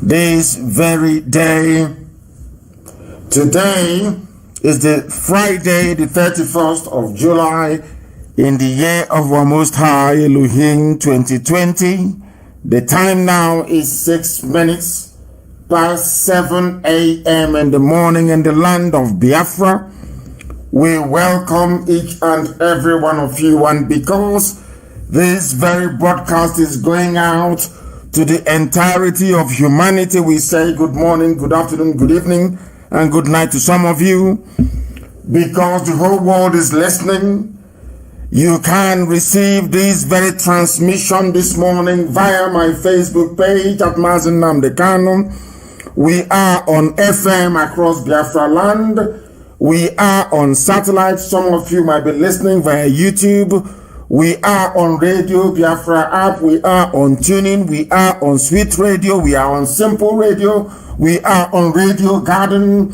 this very day. Today is the Friday, the 31st of July, in the year of our Most High Elohim 2020. The time now is 6 minutes past 7 a.m. in the morning in the land of Biafra. We welcome each and every one of you, and because this very broadcast is going out to the entirety of humanity, we say good morning, good afternoon, good evening, and good night to some of you. Because the whole world is listening, you can receive this very transmission this morning via my Facebook page at Mazen Namdekano. We are on FM across Biafra land. We are on satellite. Some of you might be listening via YouTube. We are on Radio Biafra app. We are on Tuning. We are on Sweet Radio. We are on Simple Radio. We are on Radio Garden.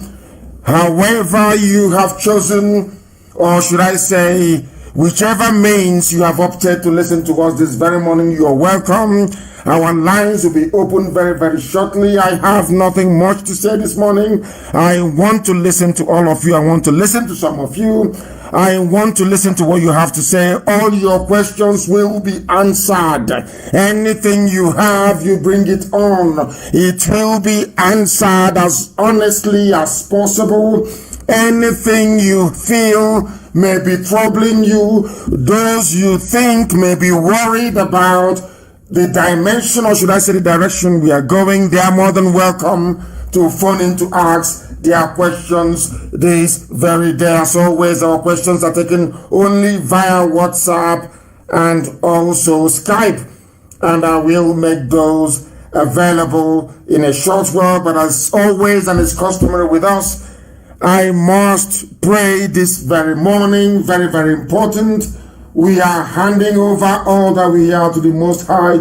However you have chosen, or should I say, whichever means you have opted to listen to us this very morning, you are welcome. Our lines will be open very, very shortly. I have nothing much to say this morning. I want to listen to all of you. I want to listen to some of you. I want to listen to what you have to say. All your questions will be answered. Anything you have, you bring it on. It will be answered as honestly as possible. Anything you feel may be troubling you, those you think may be worried about the dimension, or should I say the direction we are going, they are more than welcome to phone in to ask their questions this very day. As always, our questions are taken only via WhatsApp and also Skype, and I will make those available in a short while. But as always, and it's customary with us, I must pray this very morning. Very, very important. We are handing over all that we are to the Most High.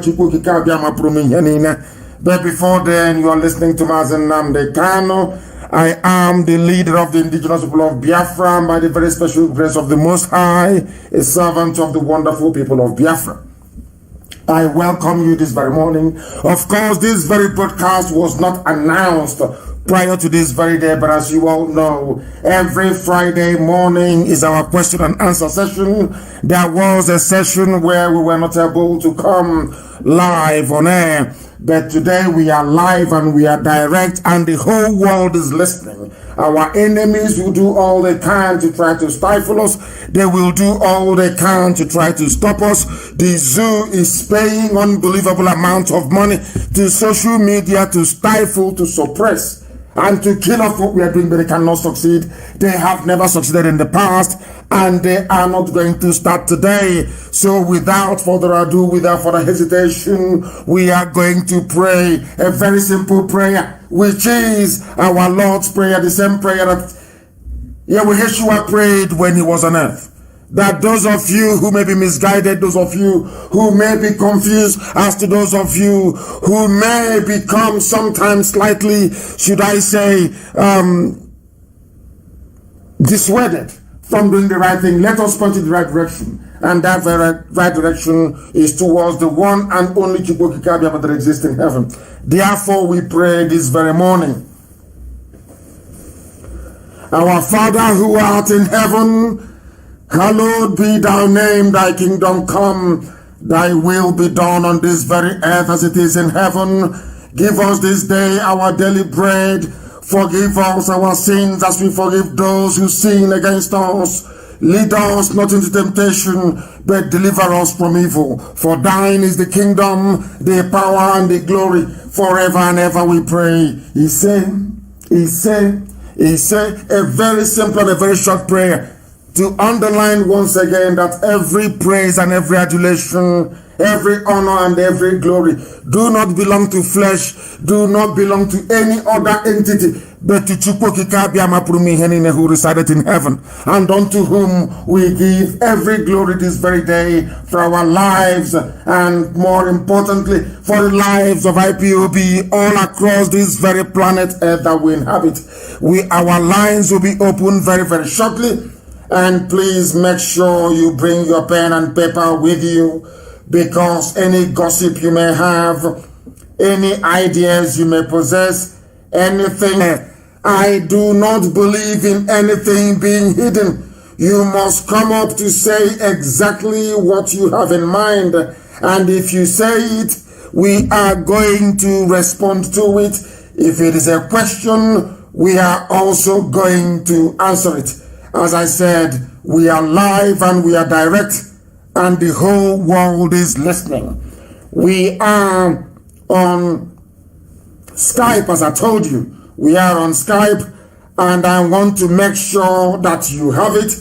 But before then, you are listening to Mazen Namdekano. I am the leader of the indigenous people of Biafra, and by the very special grace of the Most High, a servant of the wonderful people of Biafra. I welcome you this very morning. Of course, this very broadcast was not announced prior to this very day, but as you all know, every Friday morning is our question and answer session. There was a session where we were not able to come live on air, but today we are live and we are direct, and the whole world is listening. Our enemies will do all they can to try to stifle us. They will do all they can to try to stop us. The zoo is paying unbelievable amounts of money to social media to stifle, to suppress, and to kill off what we are doing, but they cannot succeed. They have never succeeded in the past, and they are not going to start today. So without further ado, without further hesitation, we are going to pray a very simple prayer, which is our Lord's Prayer, the same prayer that Yeshua prayed when he was on earth. That those of you who may be misguided, those of you who may be confused, as to those of you who may become sometimes slightly, should I say, dissuaded from doing the right thing, let us point in the right direction. And that very right direction is towards the one and only Chukwu that exists in heaven. Therefore, we pray this very morning. Our Father who art in heaven, hallowed be thy name, thy kingdom come, thy will be done on this very earth as it is in heaven. Give us this day our daily bread. Forgive us our sins as we forgive those who sin against us. Lead us not into temptation, but deliver us from evil. For thine is the kingdom, the power, and the glory, forever and ever we pray. He said, a very simple and a very short prayer, to underline once again that every praise and every adulation, every honor and every glory do not belong to flesh, do not belong to any other entity, but to who resided in heaven, and unto whom we give every glory this very day for our lives, and more importantly, for the lives of IPOB all across this very planet Earth that we inhabit. Our lines will be open very, very shortly. And please make sure you bring your pen and paper with you, because any gossip you may have, any ideas you may possess, anything. I do not believe in anything being hidden. You must come up to say exactly what you have in mind. And if you say it, we are going to respond to it. If it is a question, we are also going to answer it. As I said, we are live and we are direct, and the whole world is listening. We are on Skype, as I told you. We are on Skype, and I want to make sure that you have it.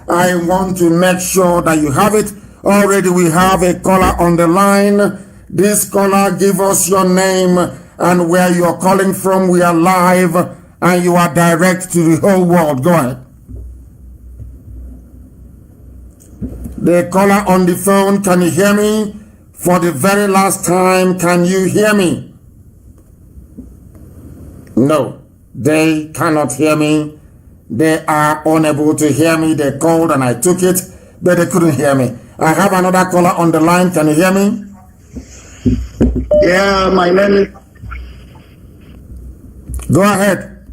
I want to make sure that you have it. Already we have a caller on the line. This caller, give us your name and where you are calling from. We are live and you are direct to the whole world. Go ahead. The caller on the phone, can you hear me? For the very last time, can you hear me? No, they cannot hear me. They are unable to hear me. They called and I took it, but they couldn't hear me. I have another caller on the line. Can you hear me? Yeah, my name is... Go ahead.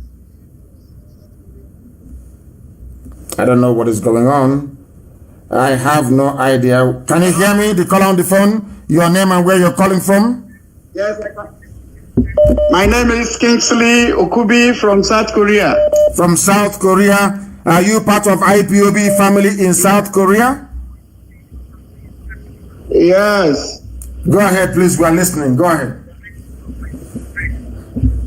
I don't know what is going on. I have no idea. Can you hear me? The caller on the phone, your name and where you're calling from? Yes, I can. My name is Kingsley Okubi from South Korea. From South Korea. Are you part of IPOB family in South Korea? Yes. Go ahead, please. We are listening. Go ahead.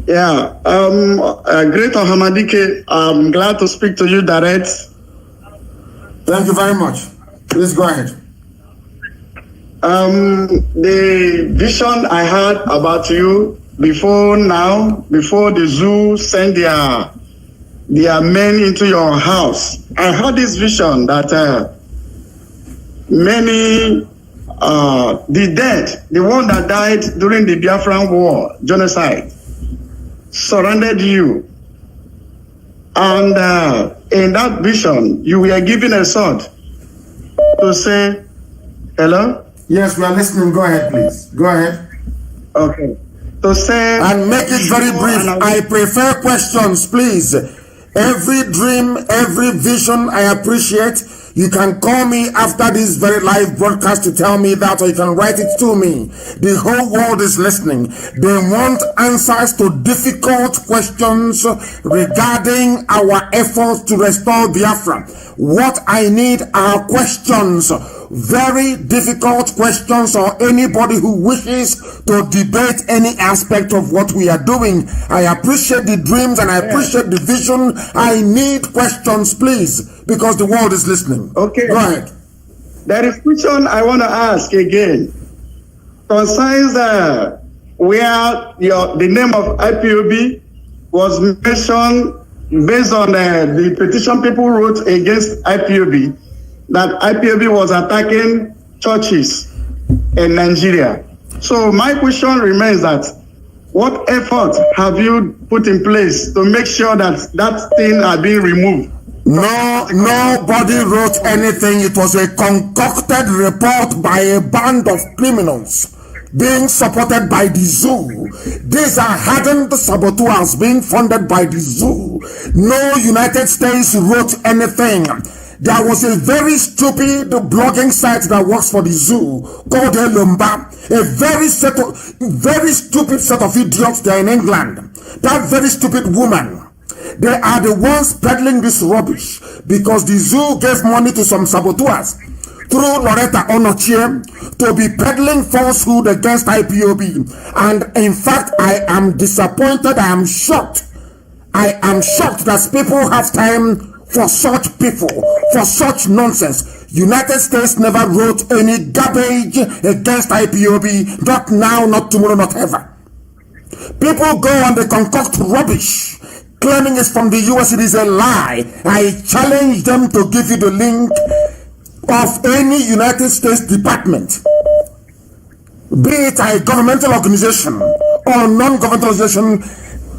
Yeah. Great Ohamadike, I'm glad to speak to you direct. Thank you very much. Please go ahead. The vision I had about you before the zoo sent their men into your house, I had this vision that many, the dead, the one that died during the Biafra war, genocide, surrounded you. And in that vision, you were given a sword to say, hello? Yes, we are listening. Go ahead, please. Go ahead. Okay. To say... And make it very brief. I prefer questions, please. Every dream, every vision, I appreciate. You can call me after this very live broadcast to tell me that, or you can write it to me. The whole world is listening. They want answers to difficult questions regarding our efforts to restore Biafra. What I need are questions, very difficult questions, or anybody who wishes to debate any aspect of what we are doing. I appreciate the dreams and I appreciate the vision. I need questions, please, because the world is listening. Okay. Go ahead. There is a question I want to ask again. Concerns where the name of IPOB was mentioned based on the petition people wrote against IPOB, that IPOB was attacking churches in Nigeria. So my question remains that what effort have you put in place to make sure that that thing are being removed? No, nobody wrote anything. It was a concocted report by a band of criminals being supported by the zoo. These are hardened saboteurs being funded by the zoo. No United States wrote anything. There was a very stupid blogging site that works for the zoo called Lumba. A very stupid set of idiots there in England. That very stupid woman. They are the ones peddling this rubbish because the zoo gave money to some saboteurs through Loretta Onochie to be peddling falsehood against IPOB. And in fact, I am disappointed. I am shocked. I am shocked that people have time for such people, for such nonsense. United States never wrote any garbage against IPOB. Not now, not tomorrow, not ever. People go and they concoct rubbish, claiming it's from the US. It is a lie. I challenge them to give you the link of any United States department, be it a governmental organization or non-governmental organization,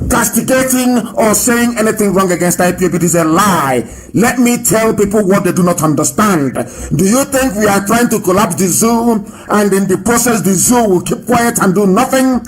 castigating or saying anything wrong against IPOB. It is a lie. Let me tell people what they do not understand. Do you think we are trying to collapse the zoo, and in the process the zoo will keep quiet and do nothing?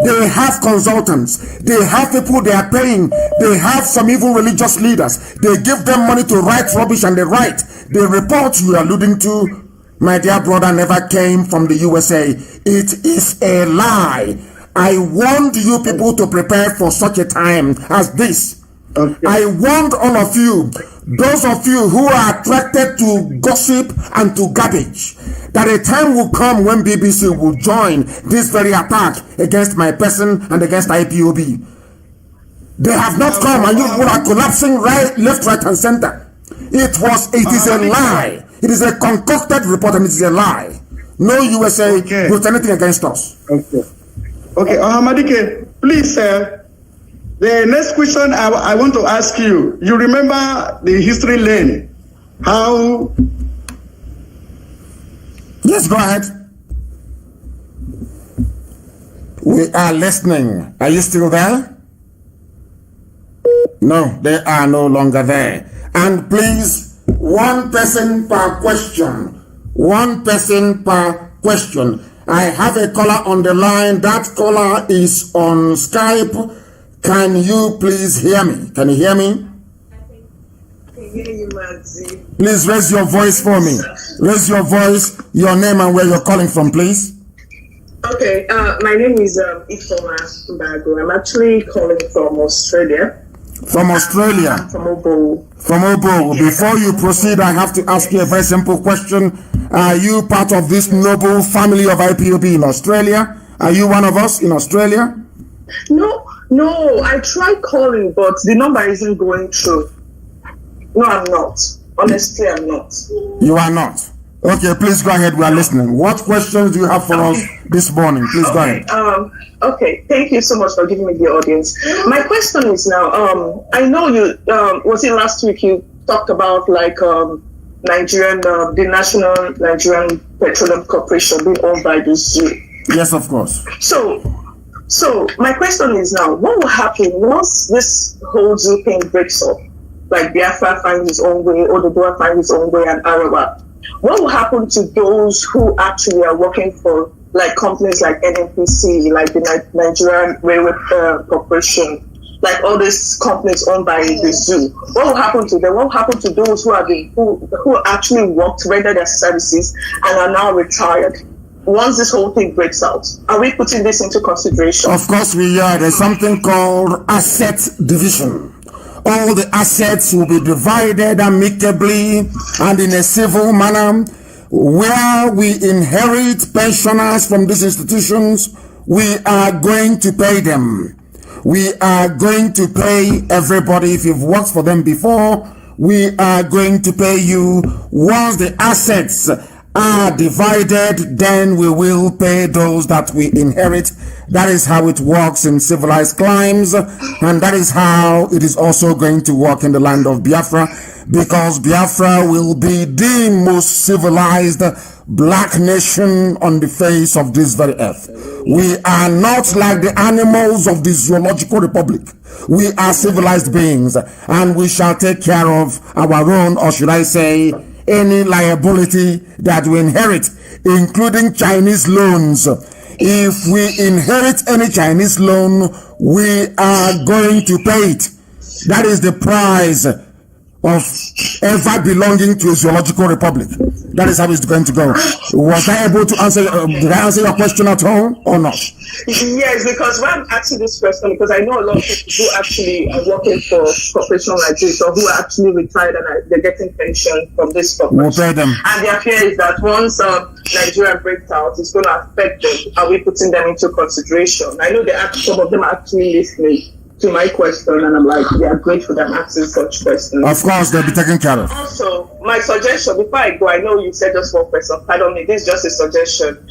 They have consultants, they have people they are paying, they have some even religious leaders. They give them money to write rubbish, and they write. The report you are alluding to, my dear brother, never came from the USA. It is a lie. I want you people to prepare for such a time as this. Okay. I want all of you, those of you who are attracted to gossip and to garbage, that a time will come when BBC will join this very attack against my person and against IPOB. They have not come, and you are collapsing right, left, right, and center. It is a lie. It is a concocted report, and it is a lie. No USA will do anything against us. Okay, Ohamadike, please, sir. The next question I want to ask you. You remember the history lane? How? Yes, go ahead. We are listening. Are you still there? No, they are no longer there. And please, one person per question. One person per question. I have a caller on the line. That caller is on Skype. Can you please hear me? Can you hear me? I can hear you, Maxi. Please raise your voice for me. Raise your voice, your name and where you're calling from, please. Okay, my name is Ifoma Mbago. I'm actually calling from Australia. From Australia? From Obo. From Obo. Before you proceed, I have to ask you a very simple question. Are you part of this noble family of IPOB in Australia? Are you one of us in Australia? No, I tried calling, but the number isn't going through. No, I'm not. Honestly, I'm not. You are not? Okay, please go ahead. We are listening. What questions do you have for us this morning? Please go ahead. Okay, thank you so much for giving me the audience. My question is now, I know you, was it last week you talked about like Nigerian, the National Nigerian Petroleum Corporation being owned by the zoo. Yes, of course. So my question is now, what will happen once this whole zoo thing breaks up? Like Biafra finds its own way, Oduduwa finds its own way, and Arawa. What will happen to those who actually are working for like companies like NNPC, like the Nigerian Railway Corporation, like all these companies owned by the zoo? What will happen to them? What will happen to those who actually worked, rendered their services, and are now retired? Once this whole thing breaks out, are we putting this into consideration? Of course we are. There's something called asset division. All the assets will be divided amicably and in a civil manner. Where we inherit pensioners from these institutions, we are going to pay them. We are going to pay everybody. If you've worked for them before, we are going to pay you. Once the assets are divided, then we will pay those that we inherit. That is how it works in civilized climes, and that is how it is also going to work in the land of Biafra, because Biafra will be the most civilized black nation on the face of this very earth. We are not like the animals of the zoological republic. We are civilized beings, and we shall take care of our own, or should I say, any liability that we inherit, including Chinese loans. If we inherit any Chinese loan, we are going to pay it. That is the price of ever belonging to a zoological republic. That is how it's going to go. Was I able to answer? Did I answer your question at all or not? Yes, because when I'm asking this question, because I know a lot of people who actually are working for corporations like this, or who are actually retired and they're getting pension from this corporation. We'll pay them. And their fear is that once Nigeria breaks out, it's going to affect them. Are we putting them into consideration? I know some of them are actually listening to my question, and I'm like, yeah, grateful that I'm asking such questions. Of course, they'll be taken care of. Also, my suggestion, before I go, I know you said just one question, pardon me, this is just a suggestion.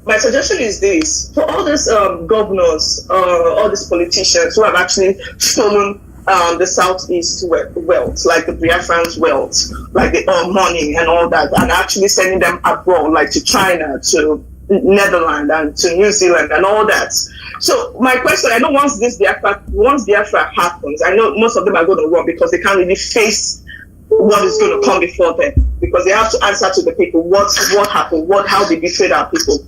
My suggestion is this: for all these governors, all these politicians who have actually stolen the Southeast wealth, like the Biafrans' wealth, like the money and all that, and actually sending them abroad, like to China, to Netherlands and to New Zealand and all that. So my question, I know once Biafra happens, I know most of them are going to run because they can't really face what is going to come before them, because they have to answer to the people what happened, how they betrayed our people.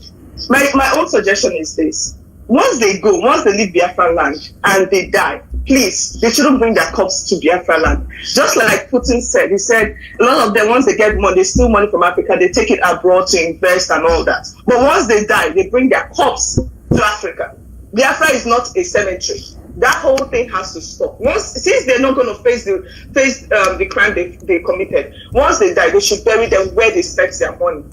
My own suggestion is this: once they leave Biafra land and they die, please, they shouldn't bring their corpse to Biafra land. Just like Putin said, he said a lot of them, once they get money, they steal money from Africa, they take it abroad to invest and all that. But once they die, they bring their corpse to Africa. Biafra is not a cemetery. That whole thing has to stop. Since they're not going to face the crime they committed, once they die, they should bury them where they spent their money.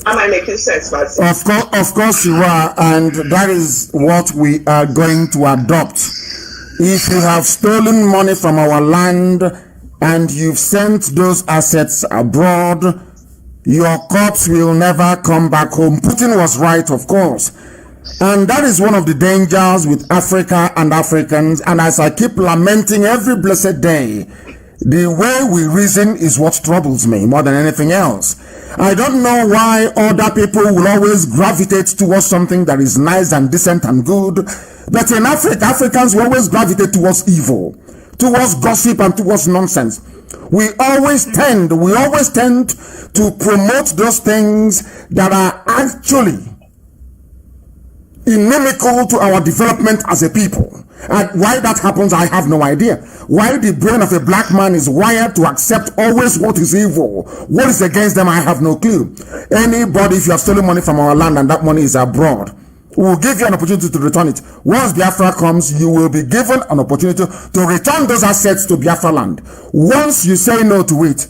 Am I making sense, Martin? Of course you are, and that is what we are going to adopt. If you have stolen money from our land and you've sent those assets abroad, your corpse will never come back home. Putin was right, of course. And that is one of the dangers with Africa and Africans. And as I keep lamenting every blessed day, the way we reason is what troubles me more than anything else. I don't know why other people will always gravitate towards something that is nice and decent and good. But in Africa, Africans will always gravitate towards evil, towards gossip and towards nonsense. We always tend to promote those things that are actually inimical to our development as a people. And why that happens, I have no idea. Why the brain of a black man is wired to accept always what is evil, what is against them, I have no clue. Anybody, if you have stolen money from our land and that money is abroad, we will give you an opportunity to return it. Once Biafra comes, you will be given an opportunity to return those assets to Biafra land. Once you say no to it,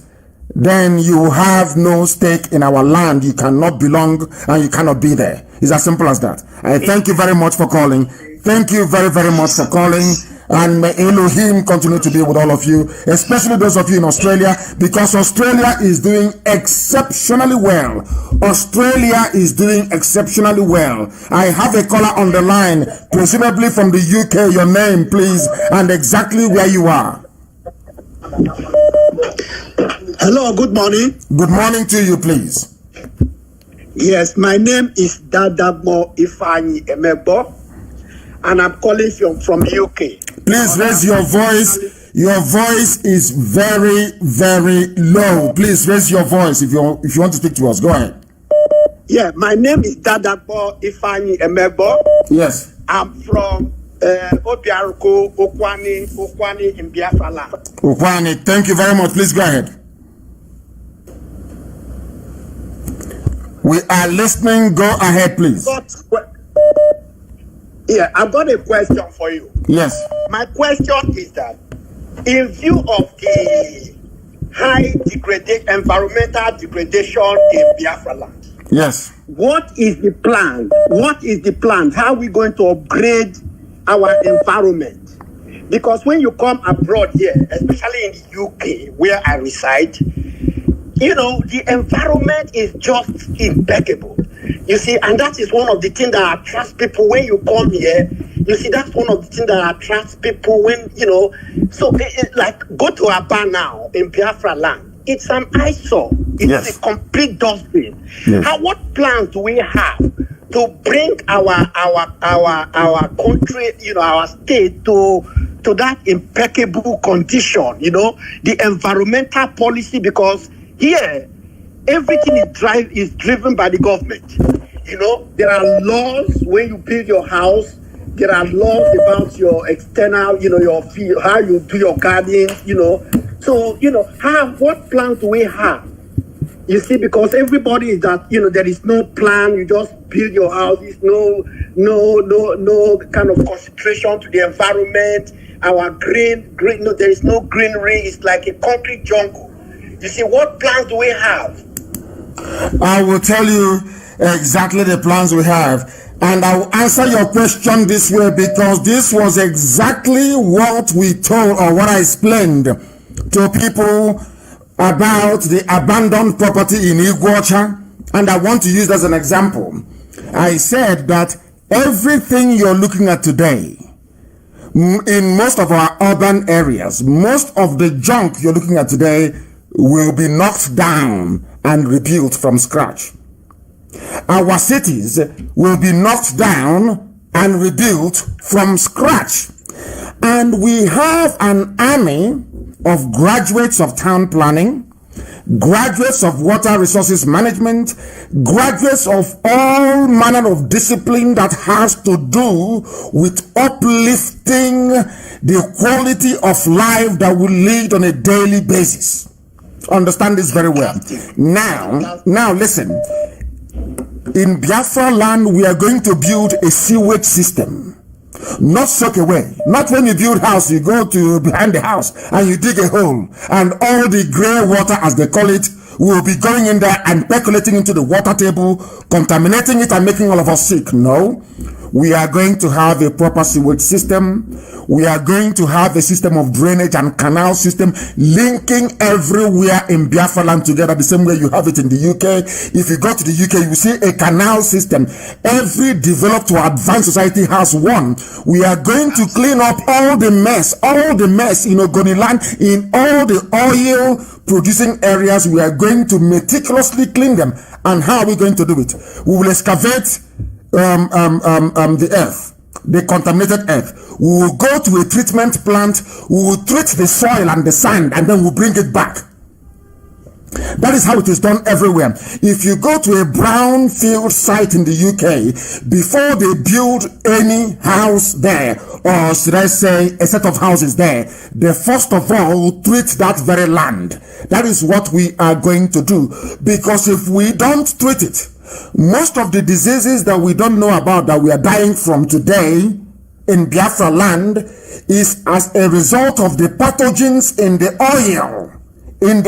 then you have no stake in our land. You cannot belong and you cannot be there. It's as simple as that. I thank you very much for calling. Thank you very, very much for calling. And may Elohim continue to be with all of you, especially those of you in Australia, because Australia is doing exceptionally well. Australia is doing exceptionally well. I have a caller on the line, presumably from the UK. Your name, please, and exactly where you are. Hello, good morning. Good morning to you, please. Yes, my name is Dadabo Ifani Emebo, and I'm calling from UK. Please raise your voice. Your voice is very, very low. Please raise your voice if you want to speak to us. Go ahead. Yeah, my name is Dadabo Ifani Emebo. Yes. I'm from Obiaruko, Okwani in Biafra land. Okwani, thank you very much. Please go ahead. We are listening. Go ahead, please. I've got a question for you. Yes. My question is that, in view of the high environmental degradation in Biafra land, yes, what is the plan? What is the plan? How are we going to upgrade our environment? Because when you come abroad here, especially in the UK where I reside, you know, the environment is just impeccable. You see, and that is one of the things that attracts people when you come here. You see, that's one of the things that attracts people when, you know, so like go to Aba now in Biafra land. It's an eyesore. It's a complete dustbin. Yes. What plans do we have to bring our country, you know, our state to that impeccable condition, you know, the environmental policy, because here everything is driven by the government. You know, there are laws when you build your house. There are laws about your external, you know, your field, how you do your gardening, you know. So, you know, what plans do we have? You see, because everybody is that, you know, there is no plan. You just build your house. There's no kind of concentration to the environment. Our green, no, there is no greenery. It's like a concrete jungle. You see, what plans do we have? I will tell you exactly the plans we have. And I will answer your question this way, because this was exactly what we told, or what I explained to people about the abandoned property in Iguacha. And I want to use that as an example. I said that everything you're looking at today, in most of our urban areas, most of the junk you're looking at today will be knocked down and rebuilt from scratch. Our cities will be knocked down and rebuilt from scratch. And we have an army of graduates of town planning, graduates of water resources management, graduates of all manner of discipline that has to do with uplifting the quality of life that we lead on a daily basis. Understand this very well. Now listen. In Biafra land, we are going to build a sewage system. Not soak away. Not when you build house, you go to behind the house and you dig a hole, and all the gray water, as they call it, will be going in there and percolating into the water table, contaminating it and making all of us sick. No. We are going to have a proper sewage system. We are going to have a system of drainage and canal system linking everywhere in Biafra land together the same way you have it in the UK. If you go to the UK, you see a canal system. Every developed or advanced society has one. We are going to clean up all the mess in Ogoni land, in all the oil producing areas. We are going to meticulously clean them. And how are we going to do it? We will excavate the earth, the contaminated earth. We will go to a treatment plant. We will treat the soil and the sand, and then we'll bring it back. That is how it is done everywhere. If you go to a brownfield site in the UK, before they build any house there, or should I say a set of houses there, they first of all treat that very land. That is what we are going to do. Because if we don't treat it, most of the diseases that we don't know about that we are dying from today in Biafra land is as a result of the pathogens in the oil,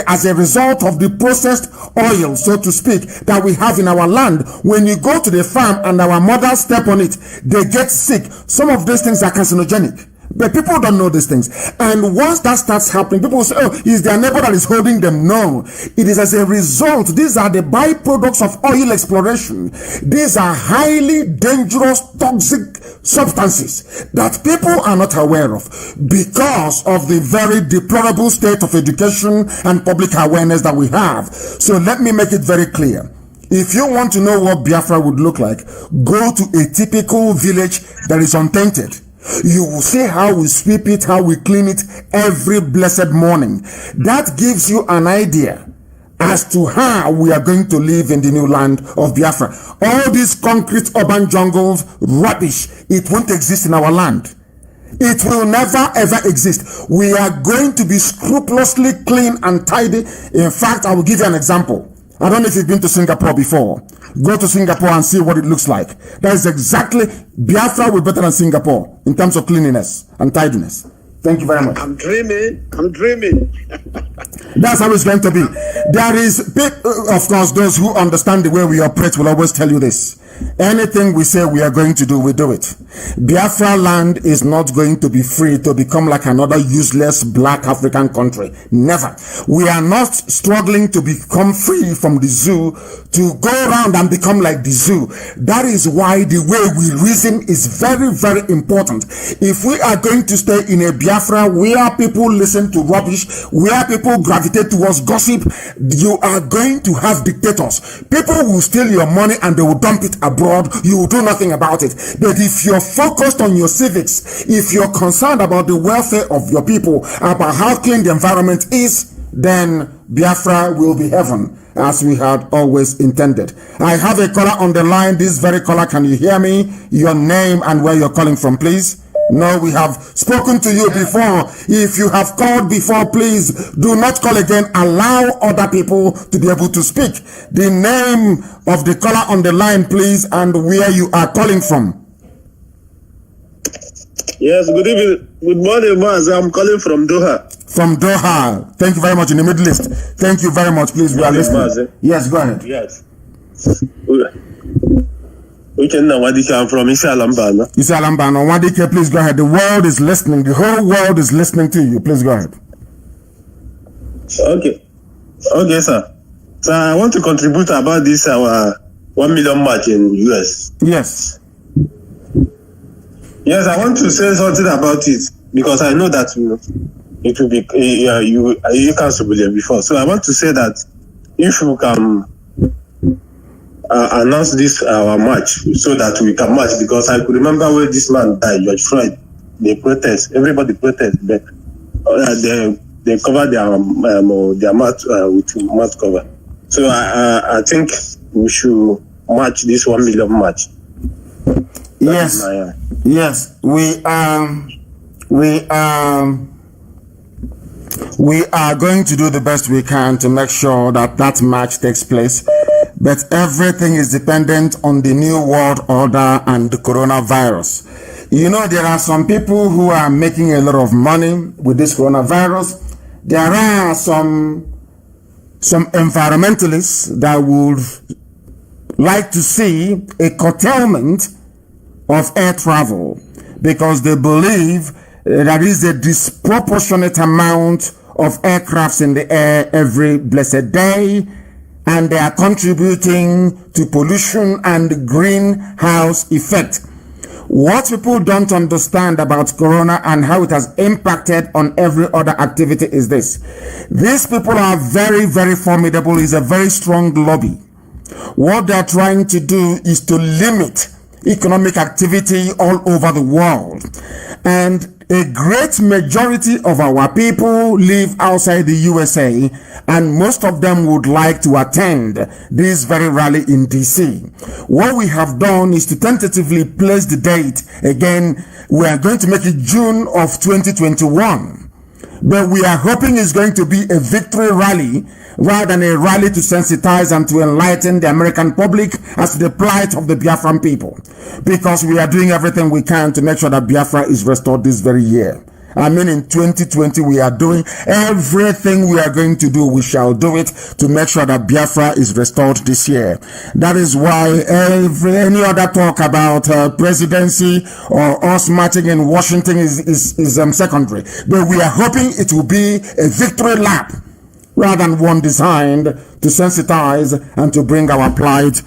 as a result of the processed oil, so to speak, that we have in our land. When you go to the farm and our mothers step on it, they get sick. Some of these things are carcinogenic. But people don't know these things. And once that starts happening, people will say, oh, is their neighbor that is holding them? No. It is as a result. These are the byproducts of oil exploration. These are highly dangerous, toxic substances that people are not aware of because of the very deplorable state of education and public awareness that we have. So let me make it very clear. If you want to know what Biafra would look like, go to a typical village that is untainted. You will see how we sweep it, how we clean it every blessed morning. That gives you an idea as to how we are going to live in the new land of Biafra. All these concrete urban jungles, rubbish, it won't exist in our land. It will never ever exist. We are going to be scrupulously clean and tidy. In fact, I will give you an example. I don't know if you've been to Singapore before. Go to Singapore and see what it looks like. That is exactly, Biafra will be better than Singapore in terms of cleanliness and tidiness. Thank you very much. I'm dreaming. That's how it's going to be. There is, of course, those who understand the way we operate will always tell you this. Anything we say we are going to do, we do it. Biafra land is not going to be free to become like another useless black African country. Never. We are not struggling to become free from the zoo to go around and become like the zoo. That is why the way we reason is very, very important. If we are going to stay in a Biafra where people listen to rubbish, where people gravitate towards gossip, you are going to have dictators. People will steal your money and they will dump it abroad. You will do nothing about it. But if you're focused on your civics, if you're concerned about the welfare of your people, about how clean the environment is, then Biafra will be heaven, as we had always intended. I have a caller on the line. This very caller, can you hear me? Your name and where you're calling from, please. No, we have spoken to you before. If you have called before, please do not call again. Allow other people to be able to speak. The name of the caller on the line, please, and where you are calling from. Yes, good evening. Good morning, Maz. I'm calling from Doha. From Doha. Thank you very much, in the Middle East. Thank you very much. Please, we are listening. Maz. Yes, go ahead. Yes. I'm from Isalambana. Isalambana. Wadike, please go ahead. The world is listening. The whole world is listening to you. Please go ahead. Okay. Okay, sir. So I want to contribute about this our 1 million march in US. Yes. Yes, I want to say something about it because I know that it will be you can't believe before. So I want to say that if you can announce this our march so that we can march, because I could remember when this man died, George Floyd. They protest, everybody protest, but they cover their mouth with mouth cover. So I think we should march this 1 million march. Yes, yes, we are going to do the best we can to make sure that that march takes place, but everything is dependent on the new world order and the coronavirus. You know, there are some people who are making a lot of money with this coronavirus. There are some environmentalists that would like to see a curtailment of air travel because they believe there is a disproportionate amount of aircrafts in the air every blessed day, and they are contributing to pollution and greenhouse effect. What people don't understand about corona and how it has impacted on every other activity is this. These people are very, very formidable. It's a very strong lobby. What they're trying to do is to limit economic activity all over the world. And a great majority of our people live outside the USA, and most of them would like to attend this very rally in DC. What we have done is to tentatively place the date. Again, we are going to make it June of 2021. But we are hoping it's going to be a victory rally rather than a rally to sensitize and to enlighten the American public as to the plight of the Biafran people. Because we are doing everything we can to make sure that Biafra is restored this very year. I mean, in 2020, we are doing everything we are going to do. We shall do it to make sure that Biafra is restored this year. That is why any other talk about presidency or us marching in Washington is secondary. But we are hoping it will be a victory lap rather than one designed to sensitize and to bring our plight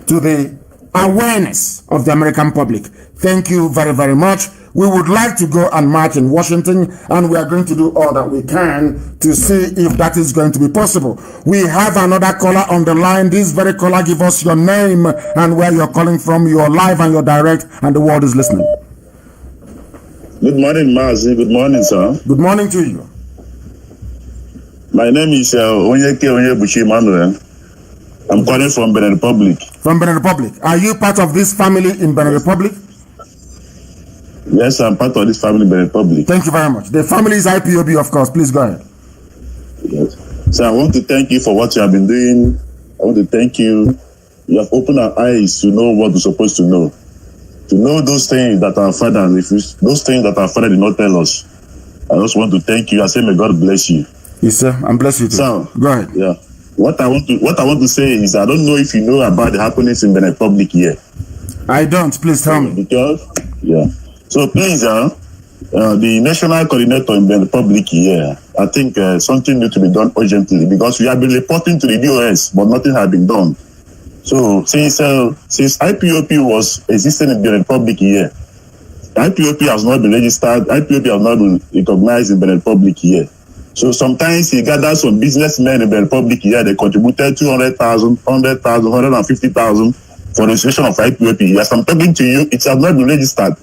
to the awareness of the American public. Thank you very, very much. We would like to go and march in Washington, and we are going to do all that we can to see if that is going to be possible. We have another caller on the line. This very caller, give us your name and where you're calling from. You're live and you're direct, and the world is listening. Good morning, Mazi. Good morning, sir. Good morning to you. My name is Onyeke Onyebuchi Emmanuel. I'm calling from Benin Republic. From Benin Republic. Are you part of this family in Benin Republic? Yes, I'm part of this family in Benin Republic. Thank you very much. The family is IPOB, of course. Please go ahead. Yes. So I want to thank you for what you have been doing. I want to thank you. You have opened our eyes to know what we're supposed to know. To know those things that our father, those things that our father did not tell us. I just want to thank you. I say, may God bless you. Yes, sir. I'm blessed you too. So, go ahead. Yeah. What I want to say is, I don't know if you know about the happenings in Benin Republic here. I don't. Please tell me. Because, yeah. So please, the national coordinator in the Republic here, I think something needs to be done urgently, because we have been reporting to the DOS, but nothing has been done. So since IPOB was existing in the Republic here, IPOB has not been registered, IPOB has not been recognized in the Republic here. So sometimes he gathered some businessmen in the Republic here, they contributed 200,000, 100,000, 150,000 for the registration of IPOB. Yes, I'm talking to you, it has not been registered.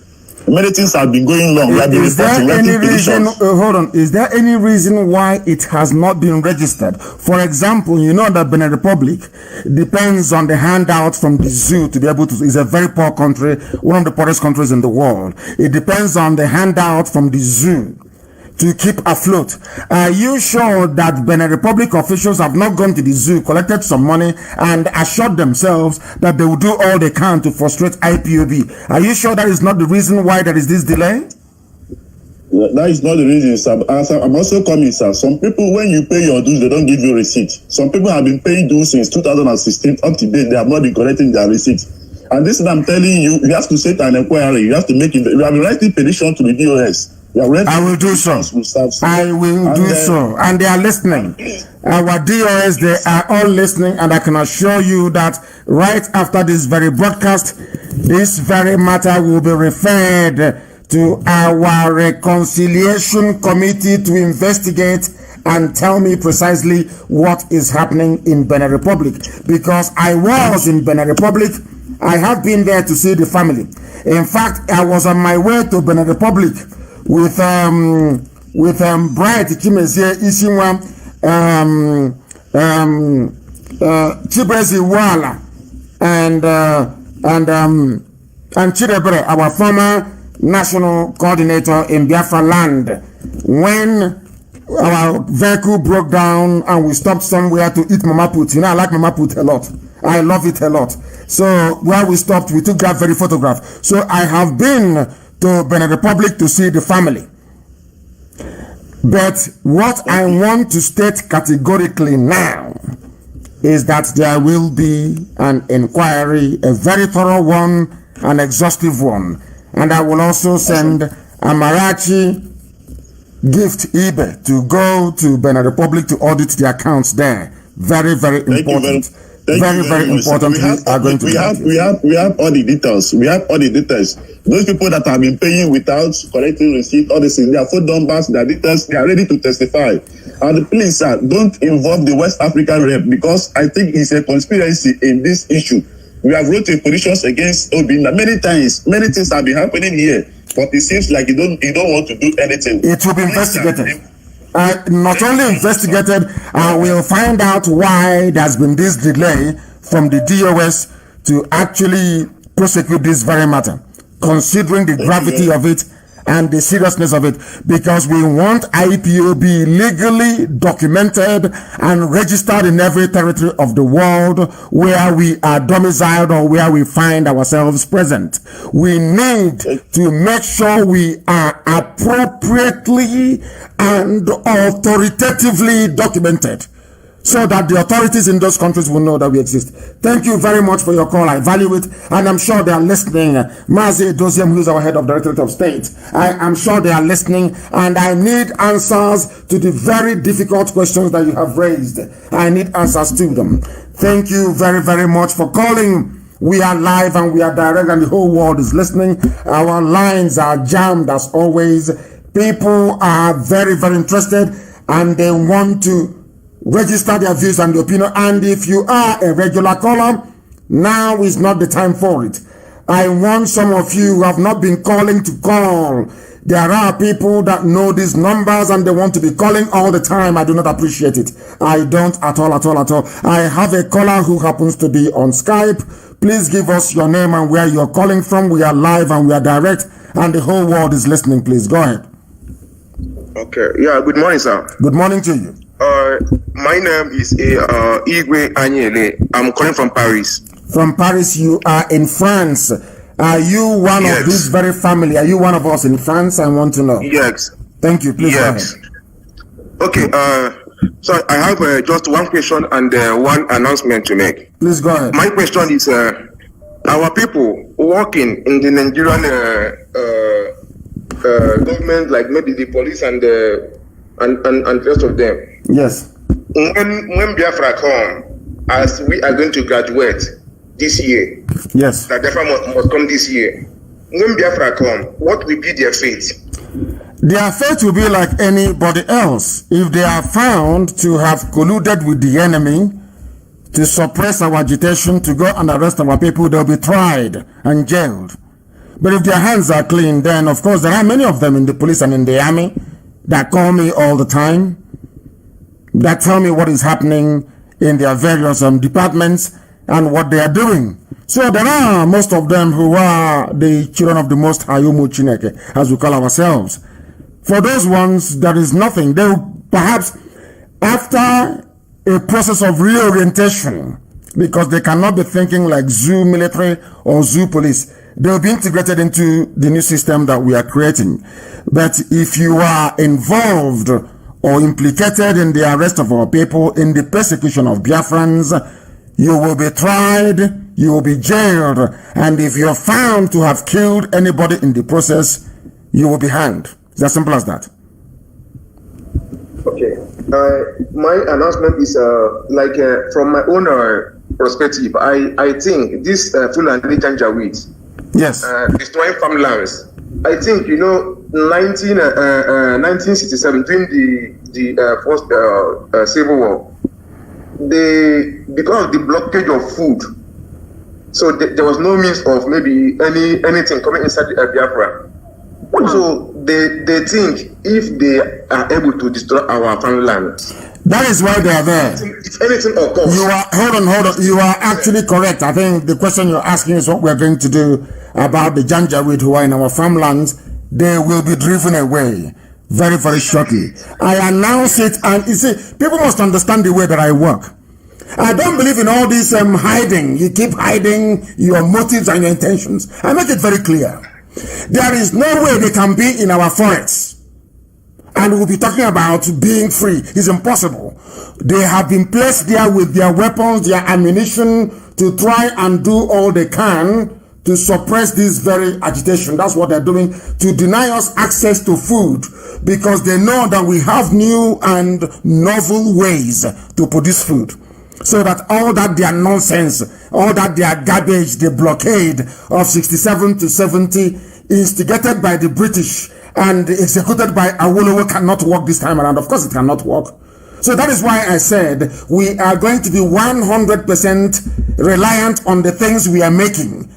Many things have been going wrong. Is there any reason? Hold on. Is there any reason why it has not been registered? For example, you know that Benin Republic depends on the handout from the zoo to be able to. It's a very poor country, one of the poorest countries in the world. It depends on the handout from the zoo to keep afloat. Are you sure that Benin Republic officials have not gone to the zoo, collected some money, and assured themselves that they will do all they can to frustrate IPOB? Are you sure that is not the reason why there is this delay? That is not the reason, sir. I'm also coming, sir. Some people, when you pay your dues, they don't give you receipt. Some people have been paying dues since 2016 up to date. They have not been collecting their receipts. And this is what I'm telling you. You have to set an inquiry. You have to make it. You have been writing petition to the DOS. I will do so. I will do so. And they are listening. Our DOS, they are all listening. And I can assure you that right after this very broadcast, this very matter will be referred to our reconciliation committee to investigate and tell me precisely what is happening in Benin Republic, because I was in Benin Republic. I have been there to see the family. In fact, I was on my way to Benin Republic with Bright Chimezie Isinwa, Chibezi Wala, and Chidebre, our former national coordinator in Biafra land, when our vehicle broke down and we stopped somewhere to eat mama put. You know, I like mama put a lot. I love it a lot. So while we stopped, we took that very photograph. So I have been to Benin Republic to see the family. But what I want to state categorically now is that there will be an inquiry, a very thorough one, an exhaustive one. And I will also send Amarachi Gift Ibe to go to Benin Republic to audit the accounts there. Very, very important. Very important. We have all the details. We have all the details. Those people that have been paying without collecting receipt, all this, their phone numbers, their details, they are ready to testify. And please, sir, don't involve the West African rep, because I think it's a conspiracy in this issue. We have wrote petitions against Obinna many times. Many things have been happening here, but it seems like you don't want to do anything. It will be investigated. Not only investigated, we'll find out why there's been this delay from the DOS to actually prosecute this very matter, considering the gravity of it and the seriousness of it, because we want IPOB legally documented and registered in every territory of the world where we are domiciled or where we find ourselves present. We need to make sure we are appropriately and authoritatively documented, so that the authorities in those countries will know that we exist. Thank you very much for your call. I value it, and I'm sure they are listening. Mazi Doziem, who is our head of Directorate of State, I am sure they are listening, and I need answers to the very difficult questions that you have raised. I need answers to them. Thank you very, very much for calling. We are live and we are direct, and the whole world is listening. Our lines are jammed as always. People are very, very interested, and they want to register their views and opinion. And if you are a regular caller, now is not the time for it. I want some of you who have not been calling to call. There are people that know these numbers and they want to be calling all the time. I do not appreciate it. I don't at all. I have a caller who happens to be on Skype. Please give us your name and where you're calling from. We are live and we are direct, and the whole world is listening. Please go ahead. Okay. Yeah. Good morning, sir. Good morning to you. My name is Igwe Anyele. I'm calling from Paris. From Paris, you are in France. Are you one of this very family? Are you one of us in France? I want to know. Yes. Thank you. Please go ahead. Okay. So I have just one question and one announcement to make. Please go ahead. My question is, our people working in the Nigerian government, like maybe the police and the rest of them. Yes. When Biafra come, as we are going to graduate this year. Yes. That Biafra must come this year. When Biafra come, what will be their fate? Their fate will be like anybody else. If they are found to have colluded with the enemy to suppress our agitation, to go and arrest our people, they'll be tried and jailed. But if their hands are clean, then of course there are many of them in the police and in the army that call me all the time, that tell me what is happening in their various departments and what they are doing. So there are most of them who are the children of the Most High, Chineke, as we call ourselves. For those ones, there is nothing. They will perhaps, after a process of reorientation, because they cannot be thinking like zoo military or zoo police, they will be integrated into the new system that we are creating. But if you are involved or implicated in the arrest of our people, in the persecution of Biafrans, you will be tried, you will be jailed, and if you're found to have killed anybody in the process, you will be hanged. It's as simple as that. Okay. My announcement is from my own perspective. I think this Fulani Janjaweed, yes, destroying farmlands. I think 1967, during the first Civil War, because of the blockage of food, so there was no means of maybe anything coming inside the Biafra. So they think if they are able to destroy our family land, that is why they are there. If anything occurs, hold on. You are actually correct. I think the question you're asking is what we're going to do about the Janjaweed who are in our farmlands. They will be driven away very, very shortly. I announce it, and you see, people must understand the way that I work. I don't believe in all this hiding. You keep hiding your motives and your intentions. I make it very clear. There is no way they can be in our forests. And we'll be talking about being free. It's impossible. They have been placed there with their weapons, their ammunition, to try and do all they can to suppress this very agitation. That's what they're doing, to deny us access to food, because they know that we have new and novel ways to produce food. So that all that their nonsense, all that their garbage, the blockade of 67 to 70, instigated by the British and executed by Awolowo, cannot work this time around. Of course it cannot work. So that is why I said we are going to be 100% reliant on the things we are making.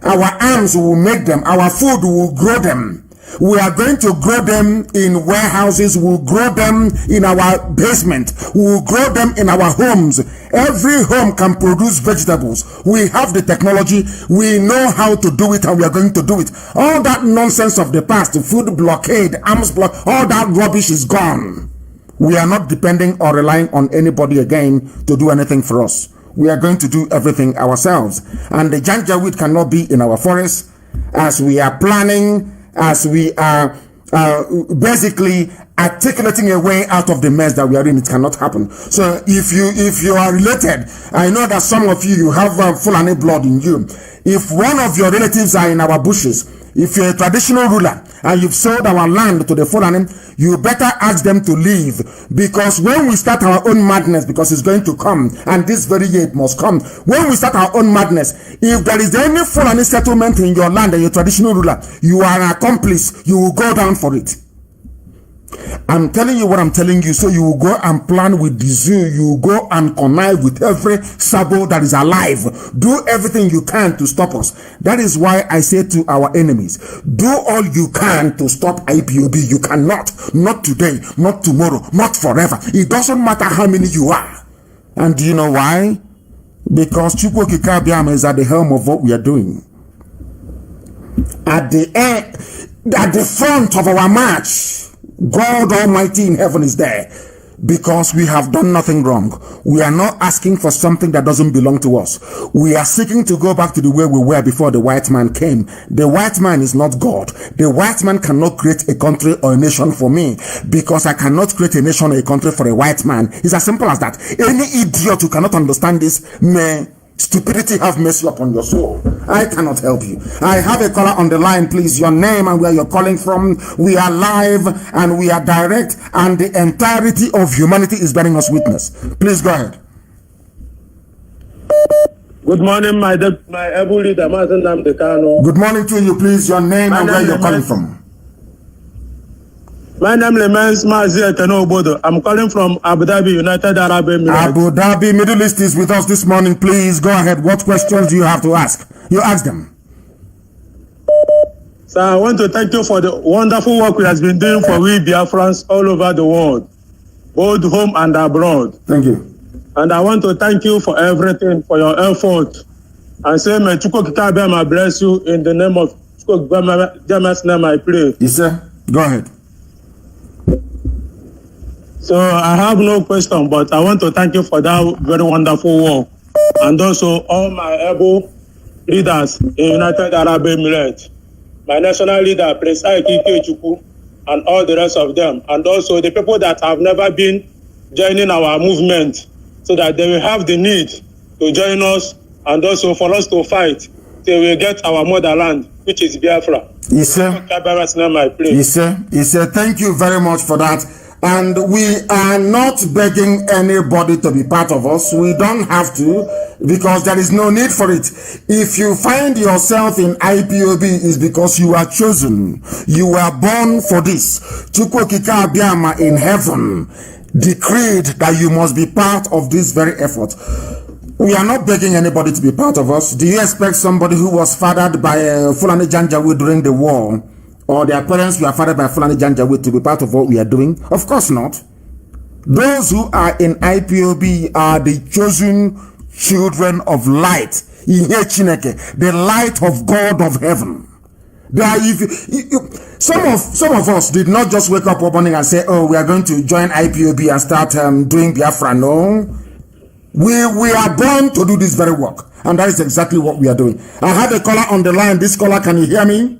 Our arms will make them, our food will grow them. We are going to grow them in warehouses, we'll grow them in our basement, we'll grow them in our homes. Every home can produce vegetables. We have the technology, we know how to do it, and we are going to do it. All that nonsense of the past, food blockade, arms block, all that rubbish is gone. We are not depending or relying on anybody again to do anything for us. We are going to do everything ourselves. And the Janjaweed cannot be in our forests, as we are planning, as we are basically articulating a way out of the mess that we are in. It cannot happen. So if you are related, I know that some of you have Fulani blood in you. If one of your relatives are in our bushes, if you're a traditional ruler and you've sold our land to the Fulani, you better ask them to leave, because when we start our own madness, because it's going to come, and this very year it must come, when we start our own madness, if there is any Fulani settlement in your land and you're a traditional ruler, you are an accomplice, you will go down for it. I'm telling you what I'm telling you, so you will go and plan with the zoo, you will go and connive with every sabo that is alive. Do everything you can to stop us. That is why I say to our enemies, do all you can to stop IPOB. You cannot. Not today, not tomorrow, not forever. It doesn't matter how many you are. And do you know why? Because Chukwu Kikabiama is at the helm of what we are doing. At the front of our march, God Almighty in heaven is there, because we have done nothing wrong. We are not asking for something that doesn't belong to us. We are seeking to go back to the way we were before the white man came. The white man is not God. The white man cannot create a country or a nation for me, because I cannot create a nation or a country for a white man. It's as simple as that. Any idiot who cannot understand this, may stupidity have mercy upon your soul. I cannot help you. I have a caller on the line, please. Your name and where you're calling from. We are live and we are direct, and the entirety of humanity is bearing us witness. Please go ahead. Good morning, my able leader, Martin Namdekano. Good morning to you, please. Your name and where you're calling from. My name is Mazia Kanobodo. I'm calling from Abu Dhabi, United Arab Emirates. Abu Dhabi, Middle East is with us this morning. Please go ahead. What questions do you have to ask? You ask them. So I want to thank you for the wonderful work we have been doing for we Biafrans all over the world, both home and abroad. Thank you. And I want to thank you for everything, for your effort. And say, may Chukwu Kikabema bless you in the name of Chukwu Kikabema's name I pray. Yes, sir. Go ahead. So I have no question, but I want to thank you for that very wonderful work. And also all my able leaders in United Arab Emirates, my national leader, Prince Aikike Chukwu, and all the rest of them. And also the people that have never been joining our movement, so that they will have the need to join us, and also for us to fight till we get our motherland, which is Biafra. Yes, sir. Yes, sir. Yes, sir. Yes, sir. Thank you very much for that. And we are not begging anybody to be part of us. We don't have to, because there is no need for it. If you find yourself in IPOB, it's because you are chosen. You were born for this. Chukwu Okike Abiama in heaven decreed that you must be part of this very effort. We are not begging anybody to be part of us. Do you expect somebody who was fathered by Fulani Janjaweed during the war, or their parents were fathered by Fulani Janjaweed, to be part of what we are doing? Of course not. Those who are in IPOB are the chosen children of light. The light of God of heaven. Some of us did not just wake up one morning and say, oh, we are going to join IPOB and start doing Biafra. No. We are born to do this very work. And that is exactly what we are doing. I have a caller on the line. This caller, can you hear me?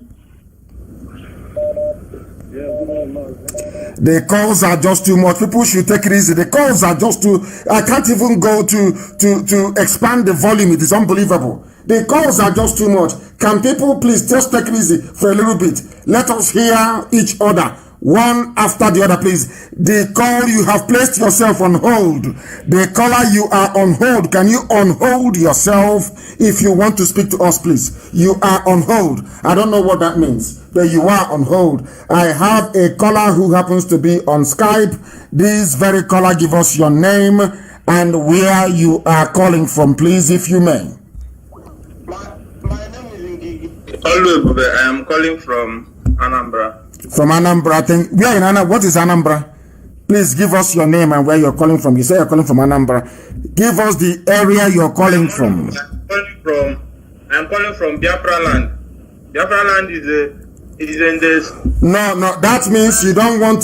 The calls are just too much. People should take it easy. The calls are just too... I can't even go to expand the volume. It is unbelievable. The calls are just too much. Can people please just take it easy for a little bit? Let us hear each other, one after the other, please. The call, you have placed yourself on hold. The caller, you are on hold. Can you unhold yourself if you want to speak to us, please? You are on hold. I don't know what that means, but you are on hold. I have a caller who happens to be on Skype. This very caller, give us your name and where you are calling from, please, if you may. My name is Ngigi. I am calling from Anambra. From Anambra, I think. We are in Anambra. What is Anambra? Please give us your name and where you're calling from. You say you're calling from Anambra. Give us the area you're calling from. I'm calling from Biafra land. Biafra land is in this. No, that means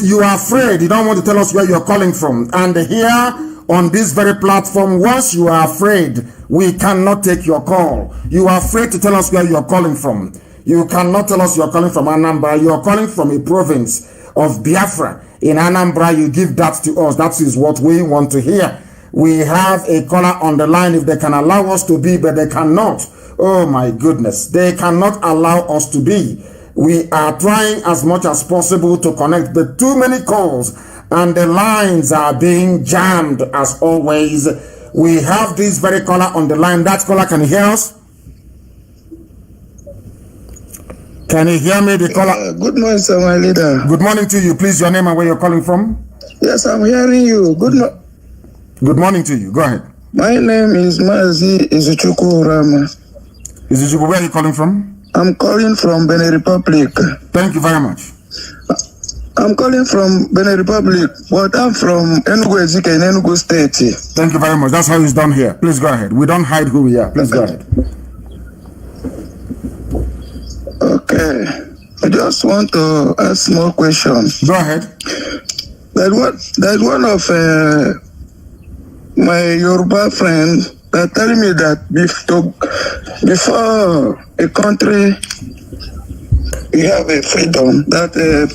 you are afraid. You don't want to tell us where you're calling from. And here on this very platform, once you are afraid, we cannot take your call. You are afraid to tell us where you're calling from. You cannot tell us you're calling from Anambra. You're calling from a province of Biafra. In Anambra, you give that to us. That is what we want to hear. We have a caller on the line if they can allow us to be, but they cannot. Oh my goodness. They cannot allow us to be. We are trying as much as possible to connect, but too many calls and the lines are being jammed as always. We have this very caller on the line. That caller, can you hear us? Can you hear me, the caller? Good morning, sir, my leader. Good morning to you. Please, your name and where you're calling from. Yes, I'm hearing you. Good morning to you. Go ahead. My name is Mazi Izuchukwu Rama. Izuchukwu, where are you calling from? I'm calling from Benin Republic. Thank you very much. I'm calling from Benin Republic, but I'm from Enugu Ezike in Enugu State. Thank you very much. That's how it's done here. Please go ahead. We don't hide who we are. Please go ahead. Okay. I just want to ask more questions. Go ahead. There's one of my Yoruba friends that telling me that before a country we have a freedom, that the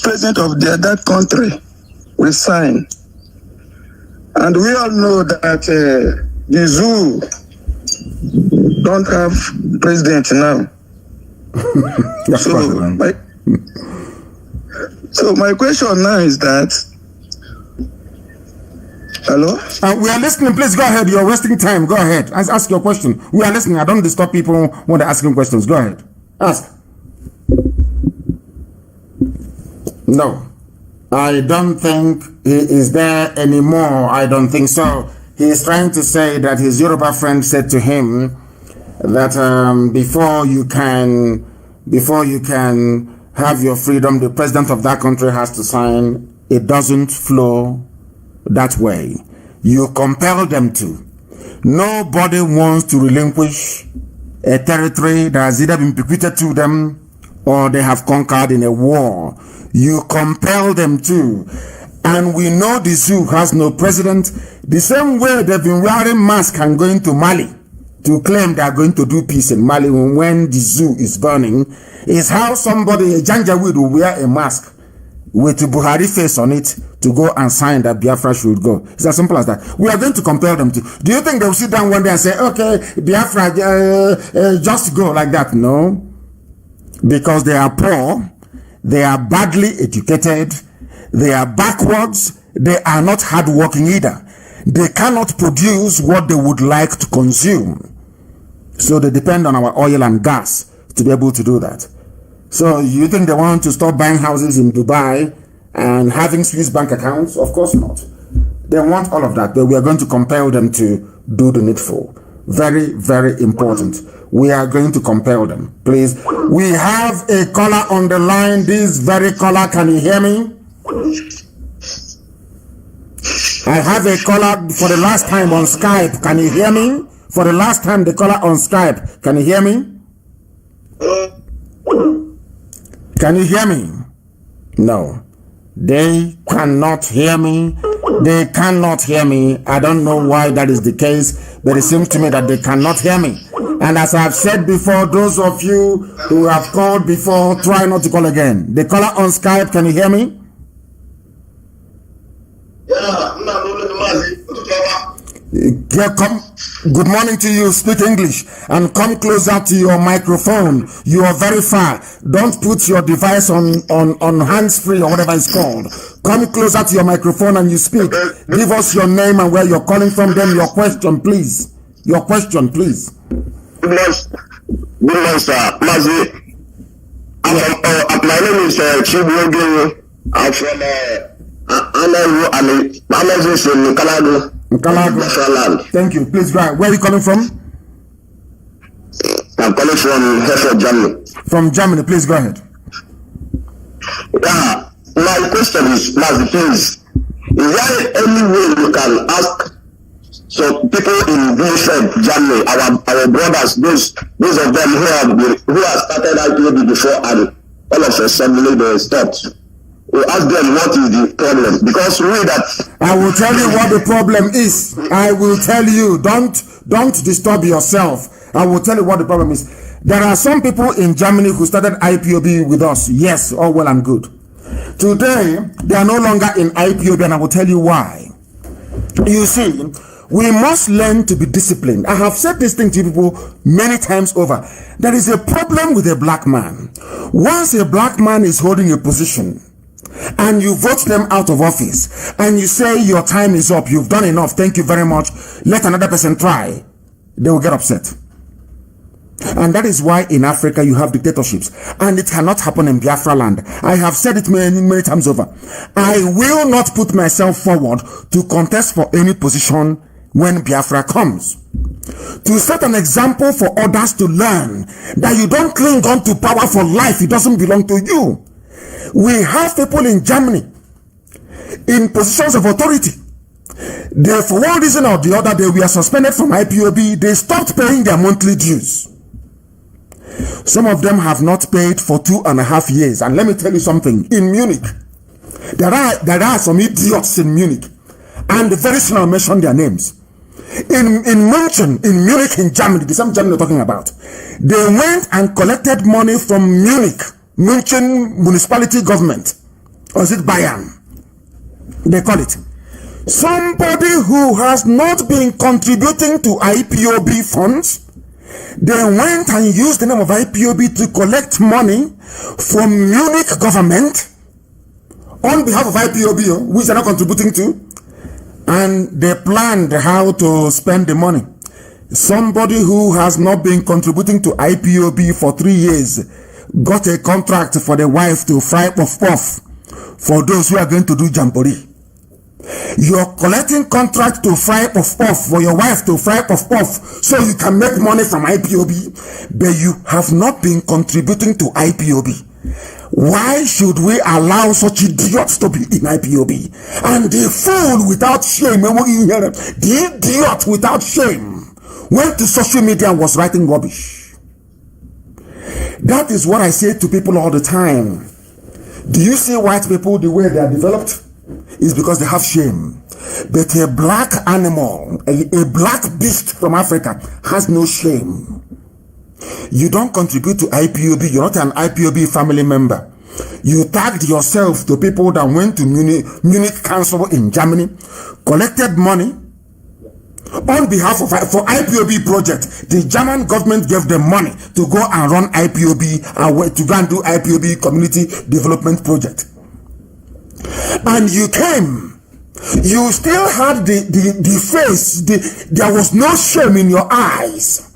president of that country will sign. And we all know that the zoo don't have president now. So my question now is that, hello? We are listening. Please go ahead. You're wasting time. Go ahead. Ask your question. We are listening. I don't disturb people when they're asking questions. Go ahead. Ask. No. I don't think he is there anymore. I don't think so. He is trying to say that his Yoruba friend said to him that before you can have your freedom, the president of that country has to sign. It doesn't flow that way. You compel them to. Nobody wants to relinquish a territory that has either been bequeathed to them or they have conquered in a war. You compel them to. And we know the zoo has no president. The same way they've been wearing masks and going to Mali to claim they are going to do peace in Mali when the zoo is burning, is how somebody, a Janjaweed, will wear a mask with a Buhari face on it to go and sign that Biafra should go. It's as simple as that. We are going to compel them to. Do you think they will sit down one day and say, okay, Biafra, just go like that? No. Because they are poor, they are badly educated, They are backwards. They are not hardworking either. They cannot produce what they would like to consume. So they depend on our oil and gas to be able to do that. So you think they want to stop buying houses in Dubai and having Swiss bank accounts? Of course not. They want all of that, but we are going to compel them to do the needful. Very, very important. We are going to compel them. Please. We have a caller on the line. This very caller, can you hear me? I have a caller for the last time on Skype. Can you hear me? For the last time, the caller on Skype. Can you hear me? Can you hear me? No. They cannot hear me. They cannot hear me. I don't know why that is the case, but it seems to me that they cannot hear me. And as I've said before, those of you who have called before, try not to call again. The caller on Skype, can you hear me? Yeah, come. Good morning to you. Speak English and come closer to your microphone. You are very far. Don't put your device on hands-free or whatever it's called. Come closer to your microphone and you speak. Give us your name and where you're calling from. Then your question, please. Your question, please. Good morning, sir. Mazi. My name is Chibu. I'm from Amazon, Kalago. Kalago. Thank you. Please go ahead. Where are you calling from? I'm calling from Hereford, Germany. From Germany. Please go ahead. Yeah. My question is, Mazi, please, is there any way you can ask some people in Biafra, Germany, our brothers, those of them who have started IPOB before and all of a sudden they stopped? We ask them what is the problem, because I will tell you what the problem is. I will tell you. Don't disturb yourself. I will tell you what the problem is. There are some people in Germany who started IPOB with us. Yes, all well and good. Today, they are no longer in IPOB, and I will tell you why. You see, we must learn to be disciplined. I have said this thing to people many times over. There is a problem with a black man. Once a black man is holding a position, and you vote them out of office, and you say your time is up, you've done enough, thank you very much, let another person try, they will get upset. And that is why in Africa you have dictatorships, and it cannot happen in Biafra land. I have said it many times over. I will not put myself forward to contest for any position when Biafra comes. To set an example for others to learn that you don't cling on to power for life, it doesn't belong to you. We have people in Germany in positions of authority. They, for one reason or the other, they were suspended from IPOB. They stopped paying their monthly dues. Some of them have not paid for 2.5 years. And let me tell you something. In Munich, there are some idiots in Munich, and very soon I'll mention their names. In Munich, in Germany, the same Germany we're talking about, they went and collected money from München municipality government, or is it Bayern? They call it. Somebody who has not been contributing to IPOB funds, they went and used the name of IPOB to collect money from Munich government on behalf of IPOB, which they're not contributing to, and they planned how to spend the money. Somebody who has not been contributing to IPOB for 3 years got a contract for the wife to fry puff for those who are going to do jamboree. You're collecting contract to fry puff for your wife to fry puff so you can make money from IPOB, but you have not been contributing to IPOB. Why should we allow such idiots to be in IPOB? And the fool without shame, the idiot without shame, went to social media and was writing rubbish. That is what I say to people all the time. Do you see white people the way they are developed? It's because they have shame. But a black animal, a black beast from Africa has no shame. You don't contribute to IPOB. You're not an IPOB family member. You tagged yourself to people that went to Munich Council in Germany, collected money on behalf of for IPOB project. The German government gave them money to go and run IPOB and to go and do IPOB community development project. And you came. You still had the face. There was no shame in your eyes.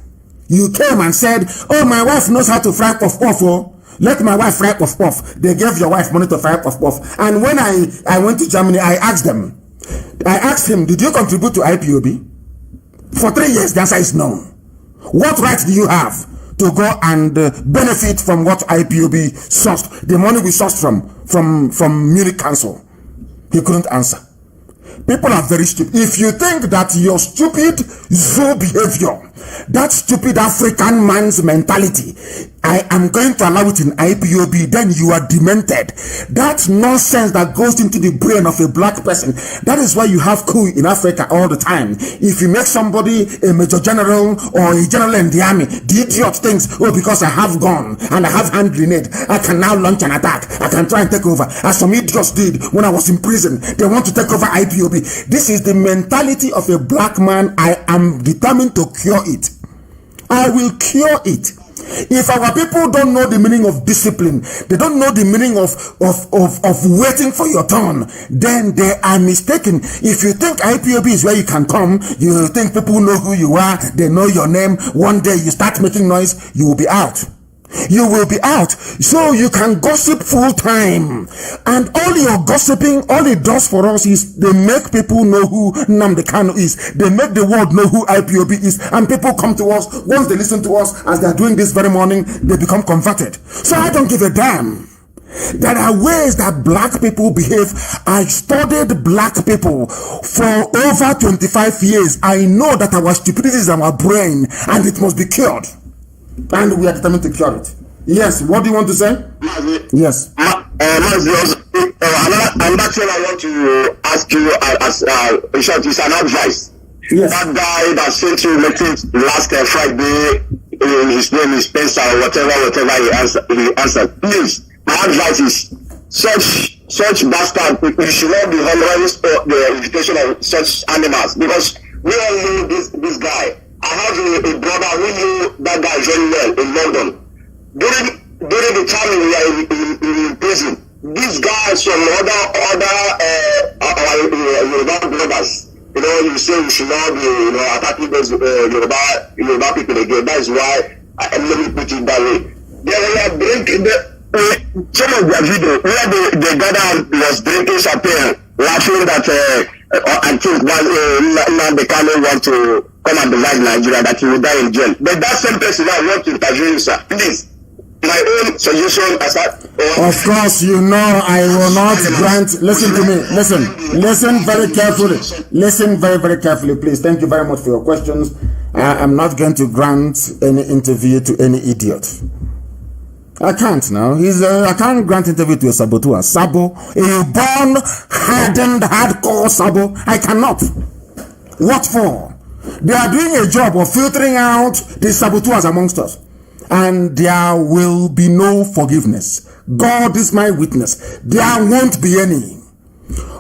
You came and said, oh, my wife knows how to fry puff puff. Oh, let my wife fry puff puff. They gave your wife money to fry puff puff. And when I went to Germany, I asked him, did you contribute to IPOB? For 3 years, the answer is no. What right do you have to go and benefit from what IPOB sourced, the money we sourced from Munich Council? He couldn't answer. People are very stupid. If you think that your stupid zoo behavior, that stupid African man's mentality, I am going to allow it in IPOB, then you are demented. That nonsense that goes into the brain of a black person, that is why you have coup in Africa all the time. If you make somebody a major general or a general in the army, the idiot thinks, oh, because I have gun and I have hand grenade, I can now launch an attack. I can try and take over. As some idiots did when I was in prison. They want to take over IPOB. This is the mentality of a black man. I am determined to cure it. I will cure it. If our people don't know the meaning of discipline, they don't know the meaning of waiting for your turn, then they are mistaken. If you think IPOB is where you can come, you think people know who you are, they know your name, one day you start making noise, you will be out. You will be out. So you can gossip full time. And all your gossiping, all it does for us is they make people know who Nnamdi Kanu is. They make the world know who IPOB is. And people come to us. Once they listen to us, as they are doing this very morning, they become converted. So I don't give a damn. There are ways that black people behave. I studied black people for over 25 years. I know that our stupidity is our brain and it must be cured. And we are determined to cure it. Yes, what do you want to say? Yes. Another thing I want to ask you as in short, is an advice. Yes. That guy that sent you message last Friday, his name is Spencer, whatever he answered. Please, my advice is such bastard, you should not be honoring the invitation of such animals, because we all know this guy. I have a brother who knew that guy very well in London. During the time we were in prison, this guy, some other Yoruba brothers, you say we should not be, attacking those Yoruba people again. That is why let me put it that way. They were drinking some of their video where the brother was drinking champagne, laughing that I think Nnamdi Kanu want to come and divide Nigeria, that he will die in jail. But that same person now want to interview you, sir. Please, my own suggestion as of course, I will not grant. Listen to me. Listen very carefully. Listen very, very carefully, please. Thank you very much for your questions. I am not going to grant any interview to any idiot. I can't now. I can't grant interview to a saboteur. Sabo, a born, hardened, hardcore Sabo. I cannot. What for? They are doing a job of filtering out the saboteurs amongst us. And there will be no forgiveness. God is my witness. There won't be any.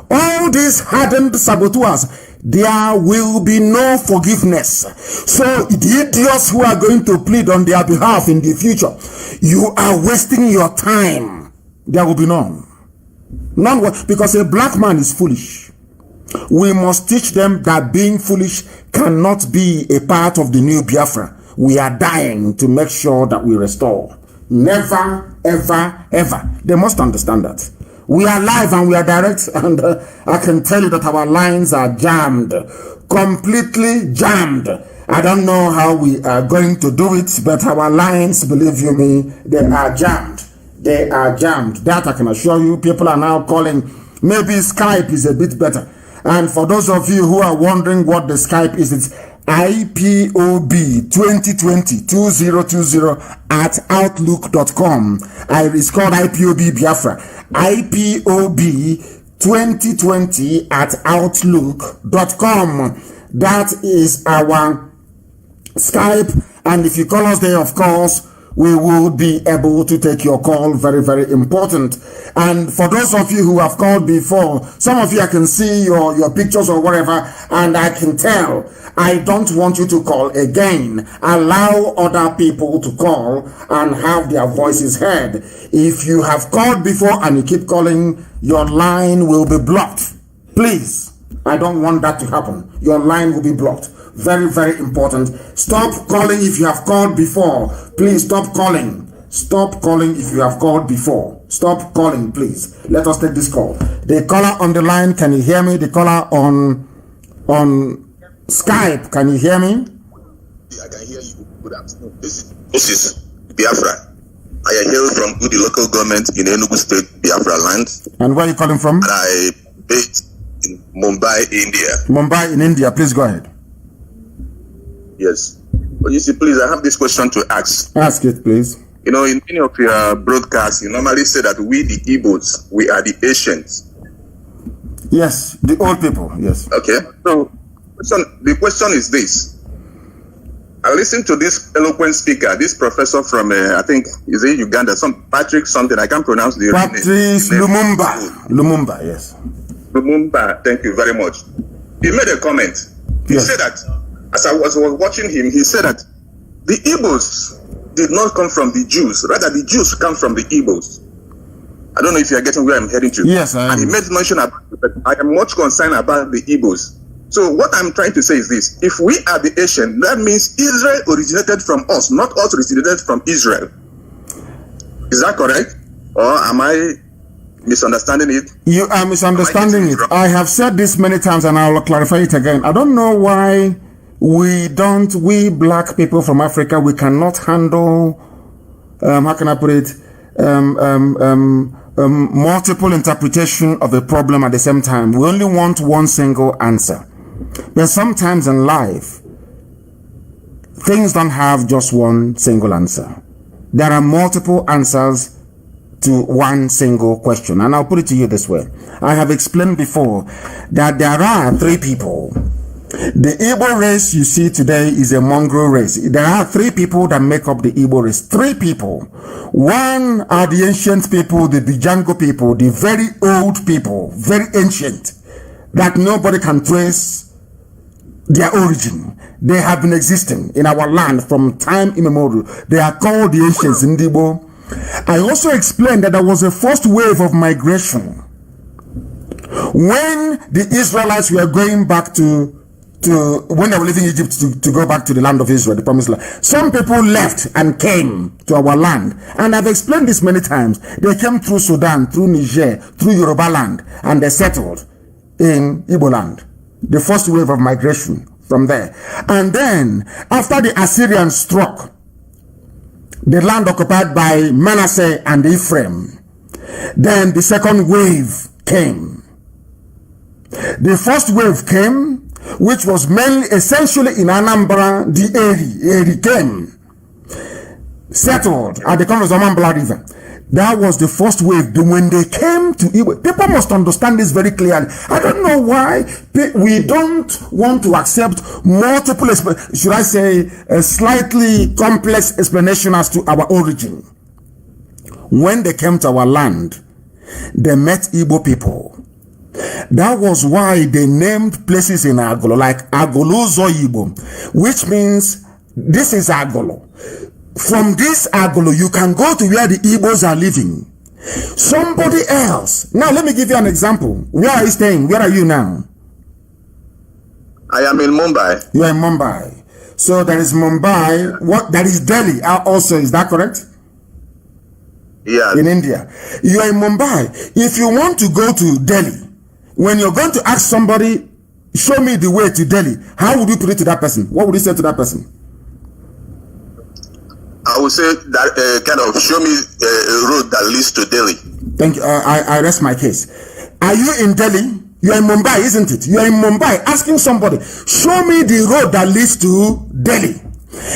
All these hardened saboteurs, there will be no forgiveness. So the idiots who are going to plead on their behalf in the future, you are wasting your time. There will be none. None, because a black man is foolish. We must teach them that being foolish cannot be a part of the new Biafra. We are dying to make sure that we restore. Never, ever, ever. They must understand that. We are live and we are direct, and I can tell you that our lines are jammed. Completely jammed. I don't know how we are going to do it, but our lines, believe you me, they are jammed. They are jammed. That I can assure you. People are now calling. Maybe Skype is a bit better. And for those of you who are wondering what the Skype is, it's IPOB 2020 at outlook.com. It's called IPOB Biafra. IPOB 2020 at outlook.com. That is our Skype. And if you call us there, of course, we will be able to take your call. Very, very important. And for those of you who have called before, some of you, I can see your pictures or whatever, and I can tell. I don't want you to call again. Allow other people to call and have their voices heard. If you have called before and you keep calling, your line will be blocked. Please, I don't want that to happen. Your line will be blocked. Very, very important. Stop calling if you have called before. Please stop calling. Stop calling if you have called before. Stop calling, please. Let us take this call. The caller on the line, can you hear me? The caller on Skype, can you hear me? I can hear you. Good afternoon. This is Biafra. I am here from the local government in Enugu State, Biafra land. And where are you calling from? And I based in Mumbai, India. Mumbai in India. Please go ahead. Yes. Well, you see, please, I have this question to ask. Ask it, please. You know, in many of your broadcasts, you normally say that we, the Igbos, we are the Asians. Yes, the old people, yes. Okay. So, the question is this. I listened to this eloquent speaker, this professor from, I think, is it Uganda, Patrick something, I can't pronounce the name. Patrice Lumumba, yes. Lumumba, thank you very much. He made a comment. He said that, as I was watching him, he said that the Igbos did not come from the Jews, rather the Jews come from the Igbos. I don't know if you are getting where I'm heading to. Yes, I am. And he made mention about that I am much concerned about the Igbos. So what I'm trying to say is this: if we are the Asian, that means Israel originated from us, not us originated from Israel. Is that correct? Or am I misunderstanding it? You are misunderstanding it. I have said this many times and I will clarify it again. I don't know why we black people from Africa, we cannot handle, how can I put it, multiple interpretation of a problem at the same time. We only want one single answer. But sometimes in life, things don't have just one single answer. There are multiple answers to one single question. And I'll put it to you this way. I have explained before that there are three people. The Igbo race you see today is a mongrel race. There are three people that make up the Igbo race. Three people. One are the ancient people, the Bijango people, the very old people, very ancient, that nobody can trace their origin. They have been existing in our land from time immemorial. They are called the ancients in Igbo. I also explained that there was a first wave of migration when the Israelites were going back to when they were leaving Egypt to go back to the land of Israel, the promised land. Some people left and came to our land. And I've explained this many times. They came through Sudan, through Niger, through Yoruba land, and they settled in Igbo land. The first wave of migration from there. And then, after the Assyrians struck the land occupied by Manasseh and Ephraim, then the second wave came. The first wave came, which was mainly essentially in Anambra, the Eri came, settled at the confluence of Anambra River. That was the first wave. When they came to Igbo, people must understand this very clearly. I don't know why we don't want to accept multiple, should I say, a slightly complex explanation as to our origin. When they came to our land, they met Igbo people. That was why they named places in Agolo like Agolo Zoyibo, which means this is Agolo. From this Agolo, you can go to where the Igbos are living. Somebody else. Now, let me give you an example. Where are you staying? Where are you now? I am in Mumbai. You are in Mumbai. So there is Mumbai. What? There is Delhi also. Is that correct? Yeah. In India. You are in Mumbai. If you want to go to Delhi, when you're going to ask somebody, show me the way to Delhi, how would you put it to that person? What would you say to that person? I would say that kind of show me a road that leads to Delhi. Thank you. I rest my case. Are you in Delhi? You are in Mumbai, isn't it? You are in Mumbai asking somebody, show me the road that leads to Delhi.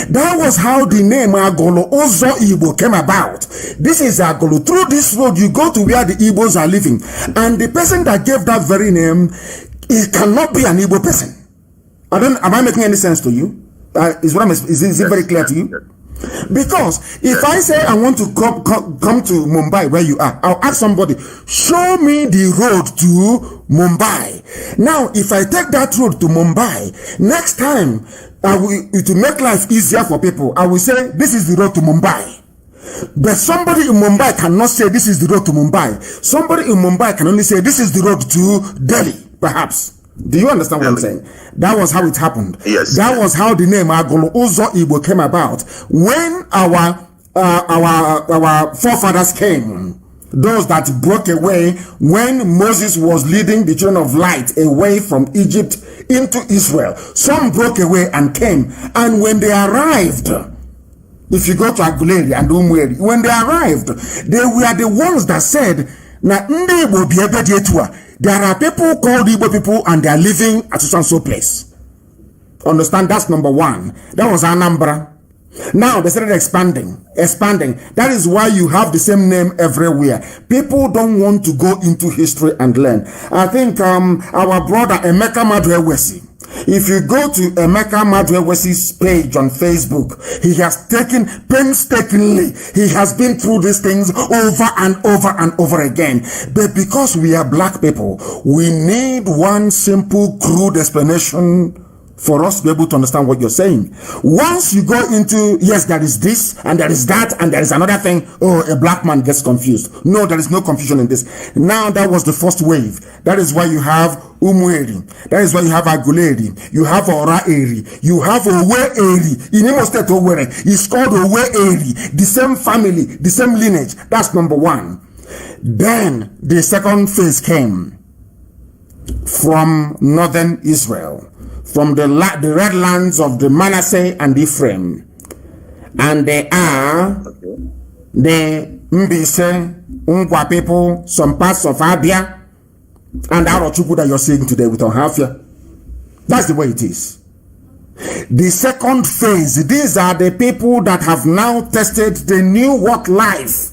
That was how the name Agolo Ozo Igbo came about. This is Agolo. Through this road, you go to where the Igbos are living. And the person that gave that very name, it cannot be an Igbo person. Am I making any sense to you? Is it very clear to you? Because if I say I want to come to Mumbai where you are, I'll ask somebody, show me the road to Mumbai. Now, if I take that road to Mumbai, next time, it will make life easier for people. I will say, this is the road to Mumbai. But somebody in Mumbai cannot say this is the road to Mumbai. Somebody in Mumbai can only say this is the road to Delhi, perhaps. Do you understand what I'm saying? That was how it happened. Yes. That was how the name Agolo Uzo Igbo came about. When our forefathers came, those that broke away, when Moses was leading the children of light away from Egypt into Israel, some broke away and came. And when they arrived, if you go to Aguleri and Umweri, when they arrived, they were the ones that said, "Na ndi Igbo bi ebe di etu a." There are people called Igbo people and they are living at so place. Understand? That's number one. That was Anambra. Now they started expanding. That is why you have the same name everywhere. People don't want to go into history and learn. I think our brother Emeka Madwewesi, if you go to Emeka Madwewesi's page on Facebook, he has taken painstakingly, he has been through these things over and over and over again. But because we are black people, we need one simple, crude explanation for us to be able to understand what you're saying. Once you go into, yes, there is this, and there is that, and there is another thing, oh, a black man gets confused. No, there is no confusion in this. Now, that was the first wave. That is why you have Umueri. That is why you have Aguleri. You have Ora Eri. You have Owe Eri. In Imo State, Owerri. It's called Owe Eri. The same family, the same lineage. That's number one. Then, the second phase came from northern Israel, from the red lands of the Manasseh and Ephraim. And they are the Mbise, Ungwa people, some parts of Abia, and Arochukwu that you're seeing today with Ohafia. That's the way it is. The second phase, these are the people that have now tested, they knew what life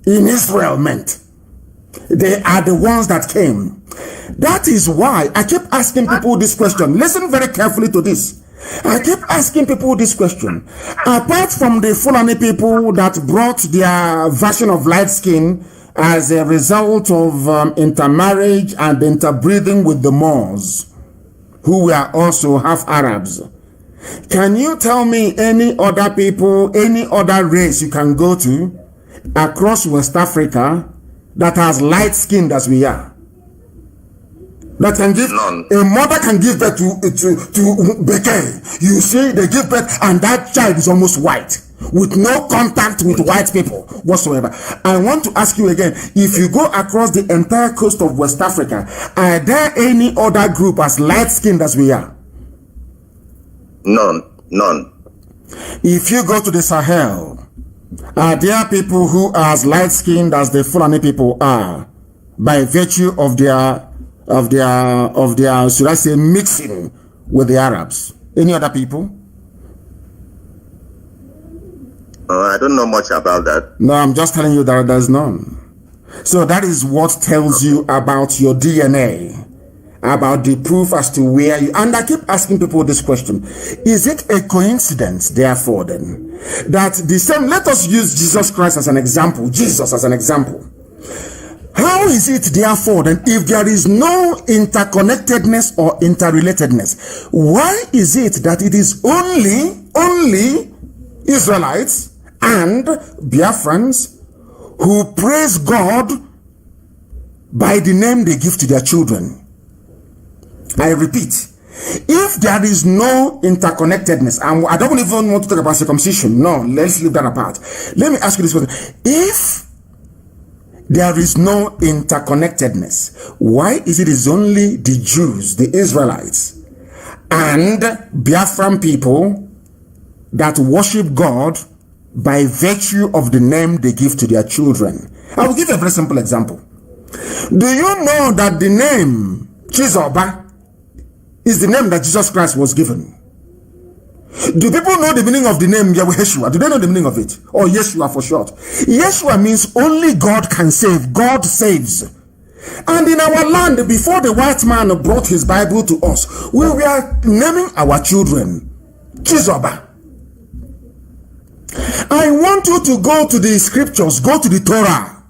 in Israel meant. They are the ones that came. That is why I keep asking people this question. Listen very carefully to this. I keep asking people this question. Apart from the Fulani people that brought their version of light skin as a result of intermarriage and interbreeding with the Moors, who were also half Arabs, can you tell me any other people, any other race you can go to across West Africa that has light skin as we are? That can give, a mother can give birth to Beke. You see, they give birth and that child is almost white, with no contact with white people whatsoever. I want to ask you again, if you go across the entire coast of West Africa, are there any other group as light-skinned as we are? None. If you go to the Sahel, are there people who are as light-skinned as the Fulani people are, by virtue of their should I say, mixing with the Arabs? Any other people? I don't know much about that. No, I'm just telling you that there's none. So that is what tells you about your DNA, about the proof as to where you... And I keep asking people this question. Is it a coincidence, therefore, then, that the same... Let us use Jesus Christ as an example. Jesus as an example. How is it, therefore, then, if there is no interconnectedness or interrelatedness, why is it that it is only Israelites and Biafrans who praise God by the name they give to their children? I repeat, if there is no interconnectedness, and I don't even want to talk about circumcision, no, let's leave that apart. Let me ask you this question. If there is no interconnectedness, why is it only the Jews, the Israelites, and Biafran people that worship God by virtue of the name they give to their children? I will give a very simple example. Do you know that the name Chizoba is the name that Jesus Christ was given? Do people know the meaning of the name Yeshua? Do they know the meaning of it? Or Yeshua for short? Yeshua means only God can save. God saves. And in our land, before the white man brought his Bible to us, we were naming our children Chizoba. I want you to go to the scriptures, go to the Torah,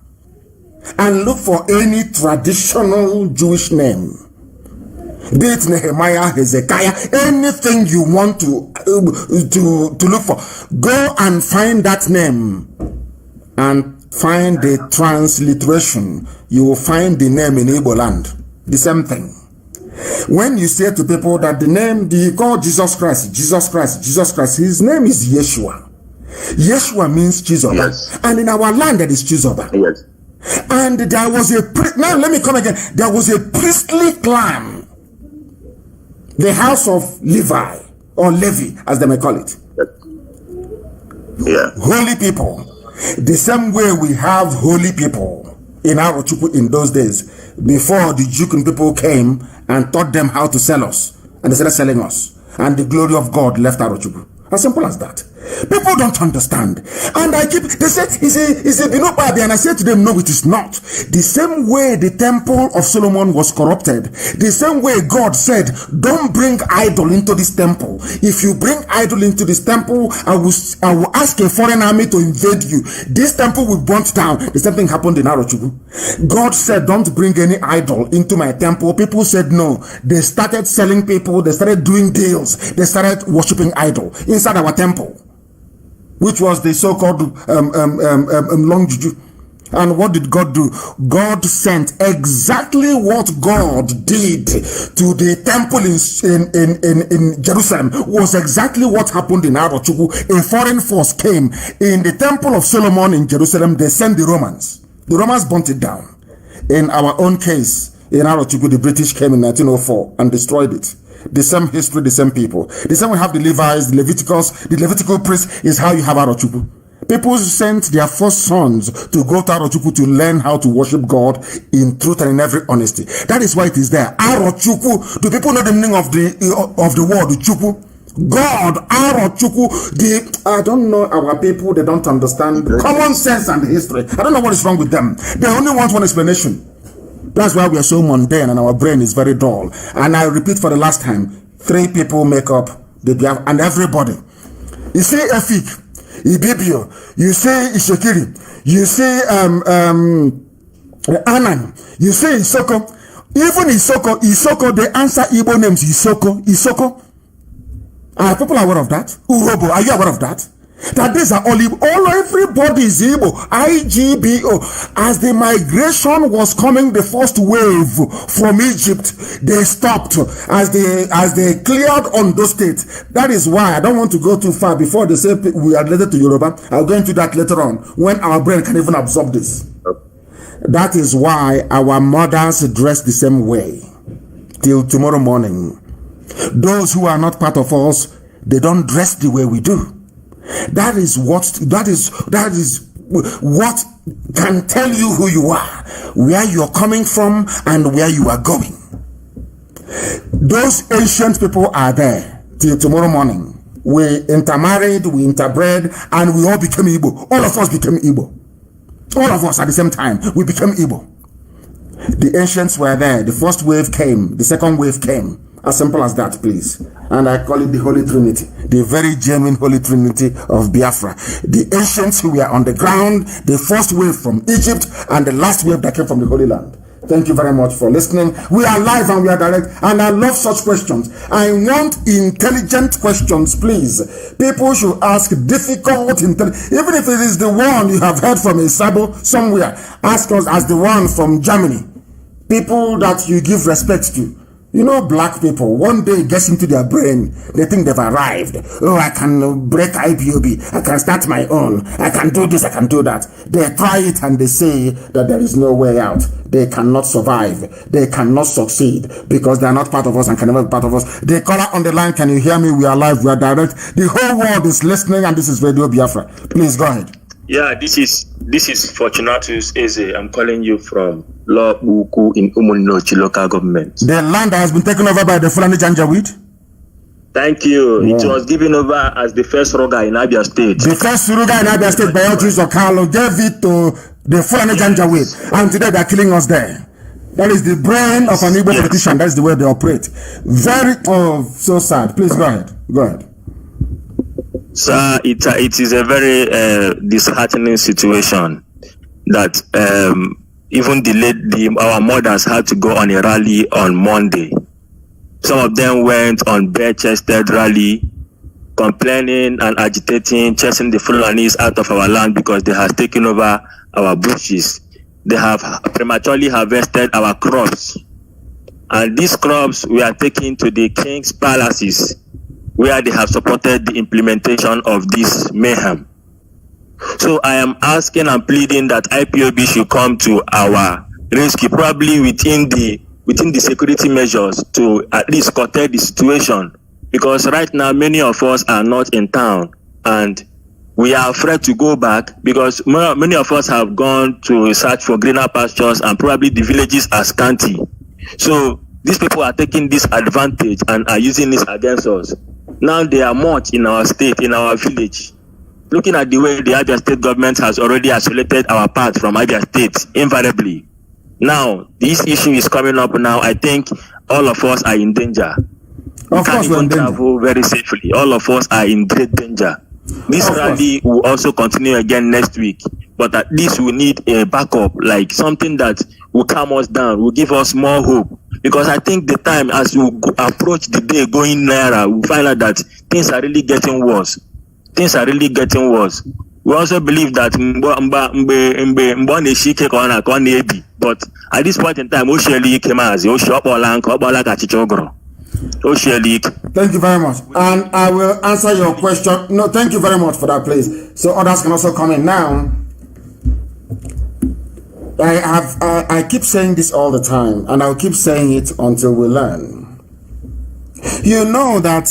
and look for any traditional Jewish name. Be it Nehemiah, Hezekiah, anything you want to look for. Go and find that name and find the transliteration. You will find the name in Igbo land. The same thing. When you say to people that the name, you call Jesus Christ, his name is Yeshua. Yeshua means Chizoba. Yes. And in our land that is Chizoba. Yes. And there was now let me come again. There was a priestly clan. The house of Levi, or Levi, as they may call it. Yeah. Holy people. The same way we have holy people in Arochukwu in those days, before the Jukan people came and taught them how to sell us. And they started selling us. And the glory of God left Arochukwu. As simple as that. People don't understand. And they say, it's a Binobabi, and I say to them, no, it is not. The same way the temple of Solomon was corrupted, the same way God said, don't bring idol into this temple. If you bring idol into this temple, I will ask a foreign army to invade you. This temple will burn down. The same thing happened in Arochukwu. God said, don't bring any idol into my temple. People said no. They started selling people. They started doing deals. They started worshiping idol inside our temple, which was the so-called long juju. And what did God do? God sent exactly what God did to the temple in Jerusalem was exactly what happened in Arochukwu. A foreign force came in the temple of Solomon in Jerusalem. They sent the Romans. The Romans burnt it down. In our own case, in Arochukwu, the British came in 1904 and destroyed it. The same history, the same people. The same we have the Levites, the Levitical priests is how you have Arochukwu. People sent their first sons to go to Arochukwu to learn how to worship God in truth and in every honesty. That is why it is there. Arochukwu. Do people know the meaning of the word Chukwu? God, Arochukwu. I don't know our people, they don't understand common sense and history. I don't know what is wrong with them. They only want one explanation. That's why we are so mundane and our brain is very dull. And I repeat for the last time, 3 people make up the Biafra, and everybody. You say Efik, Ibibio, you say Ishokiri, you say Anan, you say Isoko. Even Isoko, they answer Igbo names Isoko. Are people aware of that? Urobo, are you aware of that? That these are all Igbo. Everybody is Igbo. IGBO. As the migration was coming, the first wave from Egypt, they stopped as they cleared Ondo State. That is why I don't want to go too far before they say we are related to Yoruba. I'll go into that later on when our brain can even absorb this. That is why our mothers dress the same way till tomorrow morning. Those who are not part of us, they don't dress the way we do. That is what can tell you who you are, where you're coming from, and where you are going. Those ancient people are there till tomorrow morning. We intermarried, we interbred, and we all became Igbo. All of us became Igbo. All of us at the same time, we became Igbo. The ancients were there. The first wave came. The second wave came. As simple as that, please. And I call it the Holy Trinity, the very genuine Holy Trinity of Biafra. The ancients who were on the ground, the first wave from Egypt, and the last wave that came from the Holy Land. Thank you very much for listening. We are live and we are direct, and I love such questions. I want intelligent questions, please. People should ask difficult, even if it is the one you have heard from a Sabo somewhere. Ask us as the one from Germany. People that you give respect to. You know, black people, one day it gets into their brain, they think they've arrived. Oh, I can break IPOB, I can start my own, I can do this, I can do that. They try it and they say that there is no way out. They cannot survive, they cannot succeed, because they are not part of us and can never be part of us. The caller on the line, can you hear me? We are live, we are direct. The whole world is listening, and this is Radio Biafra. Please go ahead. Yeah, this is Fortunatus Eze. I'm calling you from Lobuku in Umunochi local government. The land that has been taken over by the Fulani Janjaweed? Thank you. Yeah. It was given over as the first Roga in Abia State. The first Roga in Abia State by Otis Okalo gave it to the Fulani Janjaweed, and today they're killing us there. That is the brain of an Igbo politician. That's the way they operate. Very, so sad. Please go ahead. Go ahead. Sir, it is a very disheartening situation that even our mothers had to go on a rally on Monday. Some of them went on bare-chested rally, complaining and agitating, chasing the Fulanis out of our land because they have taken over our bushes. They have prematurely harvested our crops. And these crops we are taking to the king's palaces, where they have supported the implementation of this mayhem. So I am asking and pleading that IPOB should come to our rescue, probably within the security measures, to at least curtail the situation. Because right now many of us are not in town and we are afraid to go back because many of us have gone to search for greener pastures and probably the villages are scanty. So these people are taking this advantage and are using this against us. Now they are much in our state, in our village. Looking at the way the Abia State government has already isolated our part from Abia State, invariably. Now, this issue is coming up now. I think all of us are in danger. We can't even travel very safely. All of us are in great danger. This rally will also continue again next week. But at least we need a backup, like something that will calm us down, will give us more hope. Because I think the time as we approach the day going nearer, we find out that things are really getting worse. Things are really getting worse. We also believe that but at this point in time, thank you very much. And I will answer your question. No, thank you very much for that, please. So others can also come in now. I keep saying this all the time, and I'll keep saying it until we learn. You know that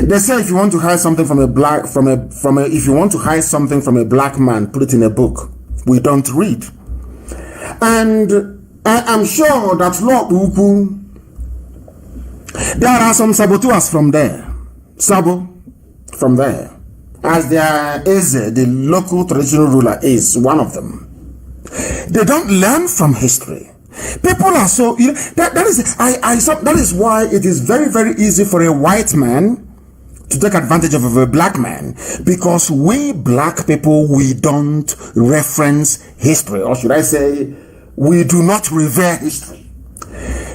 they say if you want to hide something from a black if you want to hide something from a black man, put it in a book. We don't read. And I am sure that Lord Uku, there are some saboteurs from there. Sabo from there. As there is the local traditional ruler is one of them. They don't learn from history. People are so that is why it is very, very easy for a white man to take advantage of a black man, because we black people, we don't reference history, or should I say, we do not revere history.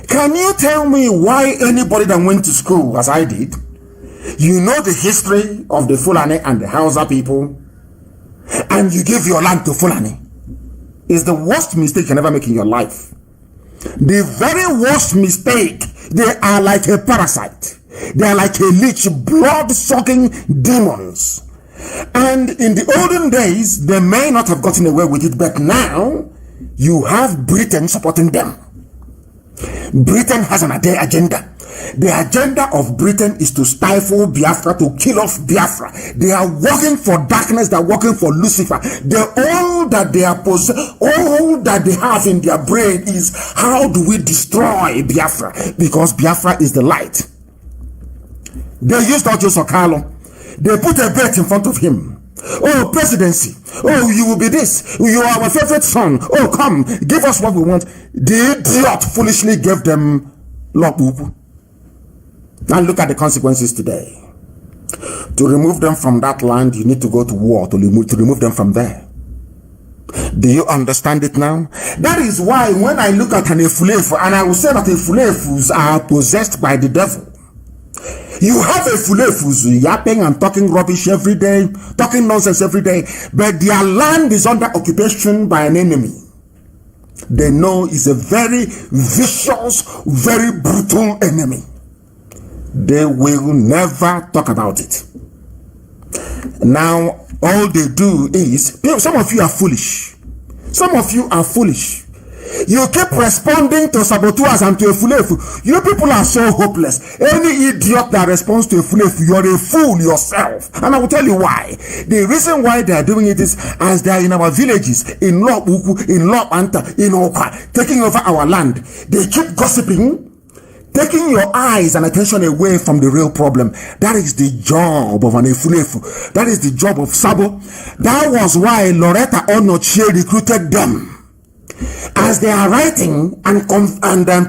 Can you tell me why anybody that went to school, as I did, you know the history of the Fulani and the Hausa people, and you give your land to Fulani? Is the worst mistake you can ever make in your life. The very worst mistake. They are like a parasite. They are like a leech, blood-sucking demons. And in the olden days, they may not have gotten away with it, but now you have Britain supporting them. Britain has an agenda. The agenda of Britain is to stifle Biafra, to kill off Biafra. They are working for darkness. They are working for Lucifer. All that they have in their brain is, how do we destroy Biafra? Because Biafra is the light. They used Ojo Sokalo. They put a bet in front of him. Oh, presidency. Oh, you will be this. You are our favorite son. Oh, come, give us what we want. The idiot foolishly gave them Lobubu. Now look at the consequences today. To remove them from that land, you need to go to war to remove them from there. Do you understand it now? That is why when I look at an Efulefu, and I will say that Efulefus are possessed by the devil. You have Efulefus yapping and talking rubbish every day, talking nonsense every day, but their land is under occupation by an enemy. They know it's a very vicious, very brutal enemy. They will never talk about it. Now, all they do is, some of you are foolish. Some of you are foolish. You keep responding to saboteurs and to Efulefu. You people are so hopeless. Any idiot that responds to Efulefu, you're a fool yourself. And I will tell you why. The reason why they are doing it is, as they are in our villages, in Lobuku, in Lobanta, in Oka, taking over our land, they keep gossiping, taking your eyes and attention away from the real problem. That is the job of an Efulefu. That is the job of Sabo. That was why Loretta Onochie recruited them. As they are writing and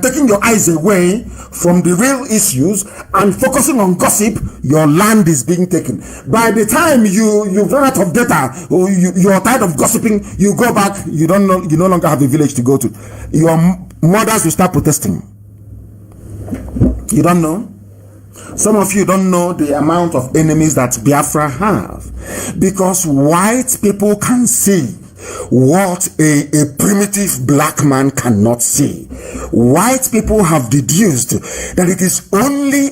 taking your eyes away from the real issues and focusing on gossip, your land is being taken. By the time you run out of data, or you're tired of gossiping, you go back, you no longer have a village to go to. Your mothers will start protesting. You don't know? Some of you don't know the amount of enemies that Biafra have, because white people can see what a primitive black man cannot see. White people have deduced that it is only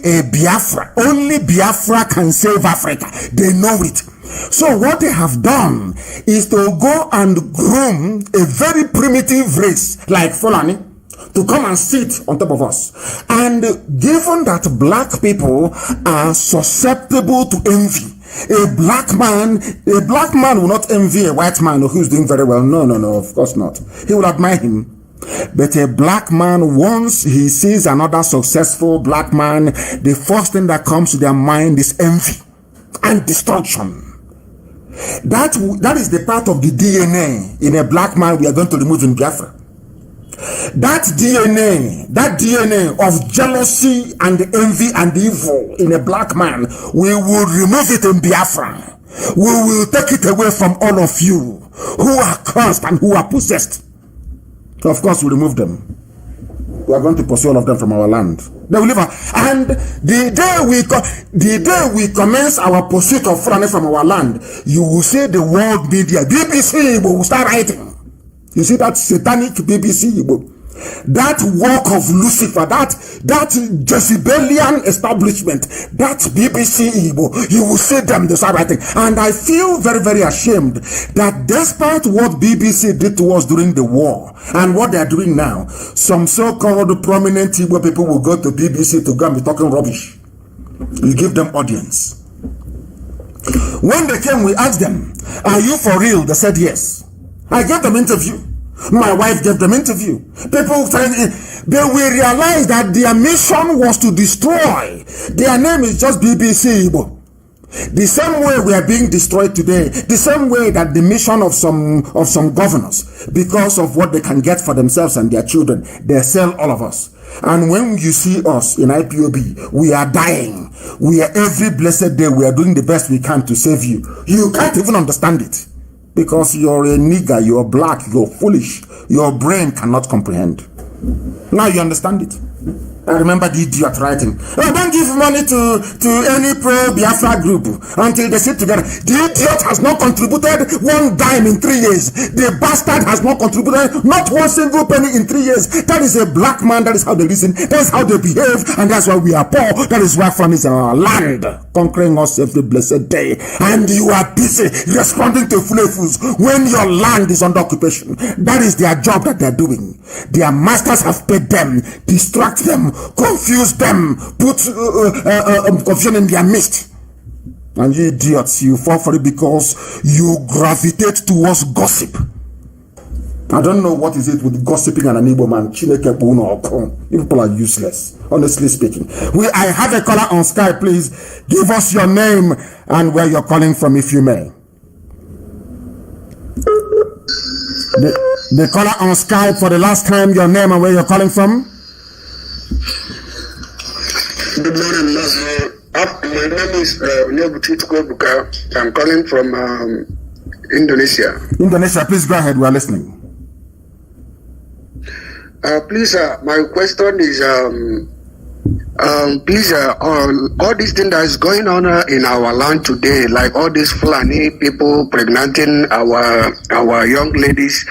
Biafra can save Africa. They know it. So what they have done is to go and groom a very primitive race like Fulani to come and sit on top of us. And given that black people are susceptible to envy, a black man will not envy a white man who's doing very well. No, of course not. He will admire him. But a black man, once he sees another successful black man, the first thing that comes to their mind is envy and destruction. That is the part of the DNA in a black man we are going to remove in Biafra. That DNA of jealousy and envy and evil in a black man, we will remove it in Biafra. We will take it away from all of you who are cursed and who are possessed. Of course, we remove them. We are going to pursue all of them from our land. They will live. And the day we commence our pursuit of Fulani from our land, you will see the world media, BBC will start writing. You see that satanic BBC, that work of Lucifer, that Jezebelian establishment, that BBC, you will see them, they start writing. And I feel very, very ashamed that despite what BBC did to us during the war and what they are doing now, some so-called prominent Igbo people will go to BBC to go and be talking rubbish. You give them audience. When they came, we asked them, are you for real? They said yes. I gave them interview. My wife gave them interview. People they will realize that their mission was to destroy. Their name is just BBC Igbo. The same way we are being destroyed today, the same way that the mission of some governors, because of what they can get for themselves and their children, they sell all of us. And when you see us in IPOB, we are dying. We are every blessed day, we are doing the best we can to save you. You can't even understand it. Because you're a nigger, you're black, you're foolish. Your brain cannot comprehend. Now you understand it. I remember the idiot writing, oh, don't give money to any pro-Biafra group until they sit together. The idiot has not contributed one dime in 3 years. The bastard has not contributed not one single penny in 3 years. That is a black man. That is how they listen. That is how they behave. And that's why we are poor. That is why fun is in our land, conquering us every blessed day. And you are busy responding to fools when your land is under occupation. That is their job that they're doing. Their masters have paid them, distract them, confuse them, put confusion in their midst. And you idiots, you fall for it because you gravitate towards gossip. I don't know what is it with gossiping and an Igbo man. You people are useless, honestly speaking. I have a caller on Skype. Please give us your name and where you're calling from, if you may. The caller on Skype for the last time, your name and where you're calling from. Good morning, my name is Buka. I'm calling from Indonesia. Indonesia, please go ahead. We are listening. Please, my question is, please, all these things that is going on in our land today, like all these Fulani people pregnanting our young ladies,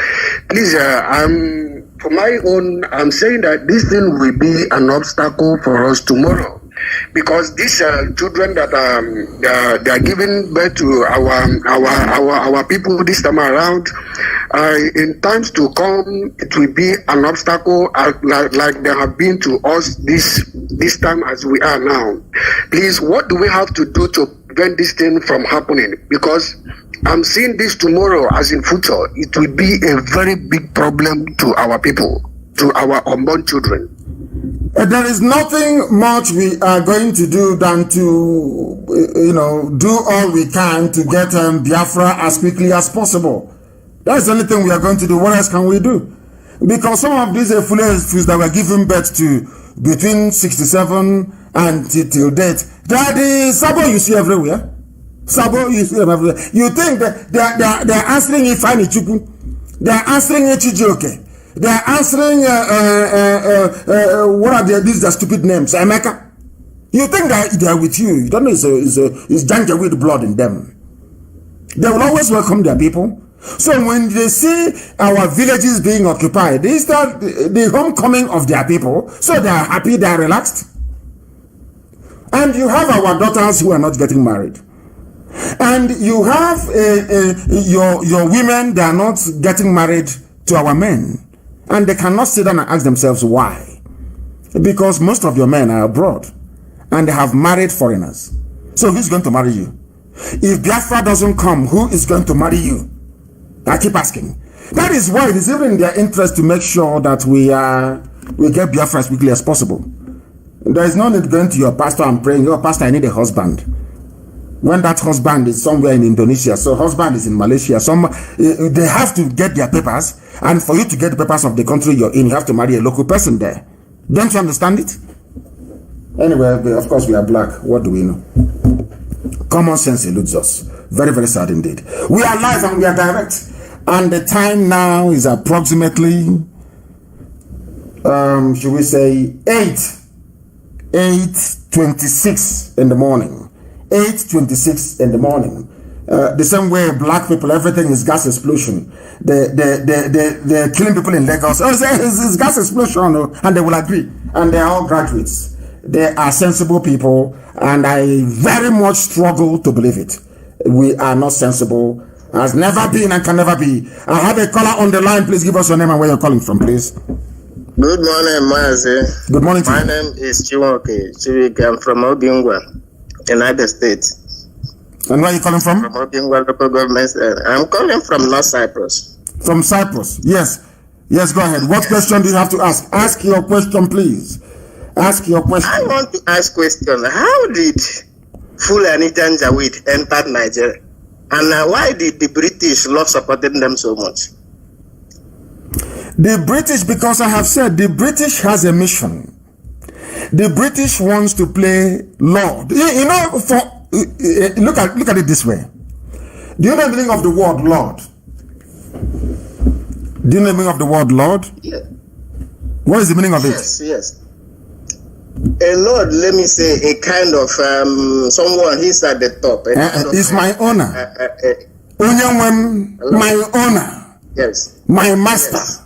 please, for my own, I'm saying that this thing will be an obstacle for us tomorrow. Because these children that they are giving birth to our people this time around, in times to come, it will be an obstacle like they have been to us this time as we are now. Please, what do we have to do to prevent this thing from happening? Because I'm seeing this tomorrow as in future, it will be a very big problem to our people, to our unborn children. There is nothing much we are going to do than to, do all we can to get Biafra as quickly as possible. That's the only thing we are going to do. What else can we do? Because some of these fools that were given birth to between 67 and till date, they are the Sabo you see everywhere. Sabo you see them everywhere. You think that they are answering Ifeanyi Chukwu, they are answering Echijioke, they are answering what are these are stupid names, Emeka. You think that they are with you. You don't know it's Janjaweed blood in them. They will always welcome their people. So when they see our villages being occupied, they start the homecoming of their people. So they are happy, they are relaxed. And you have our daughters who are not getting married. And you have your women, they are not getting married to our men. And they cannot sit down and ask themselves why. Because most of your men are abroad. And they have married foreigners. So who's going to marry you? If Biafra doesn't come, who is going to marry you? I keep asking. That is why it is even in their interest to make sure that we get Biafra as quickly as possible. There is no need going to your pastor and praying, "Oh, pastor, I need a husband." When that husband is somewhere in Indonesia, so husband is in Malaysia, they have to get their papers, and for you to get the papers of the country you're in, you have to marry a local person there. Don't you understand it? Anyway, of course we are black. What do we know? Common sense eludes us. Very, very sad indeed. We are live and we are direct. And the time now is approximately, should we say, 8:26 in the morning. 8:26 in the morning. The same way black people, everything is gas explosion. They're killing people in Lagos. Oh, it's gas explosion, and they will agree. And they're all graduates. They are sensible people, and I very much struggle to believe it. We are not sensible, has never been and can never be. I have a caller on the line. Please give us your name and where you're calling from, please. Good morning, Mazi. Good morning to you. My name is Chiwoke Chiwike. I'm from Obingwa, United States. And where are you calling from? From Obingwa local government. I'm calling from North Cyprus. From Cyprus, yes. Yes, go ahead. What question do you have to ask? Ask your question, please. Ask your question. I want to ask question. How did Fulani Janjaweed enter Nigeria? And why did the British love supporting them so much? The British, because I have said, the British has a mission. The British wants to play Lord. You know, look at it this way. Do you know the meaning of the word Lord? Do you know the meaning of the word Lord? Yeah. What is the meaning of it? Yes. A lord, let me say, a kind of someone, he's at the top. It's my honor. My honor. Yes. My master. Yes.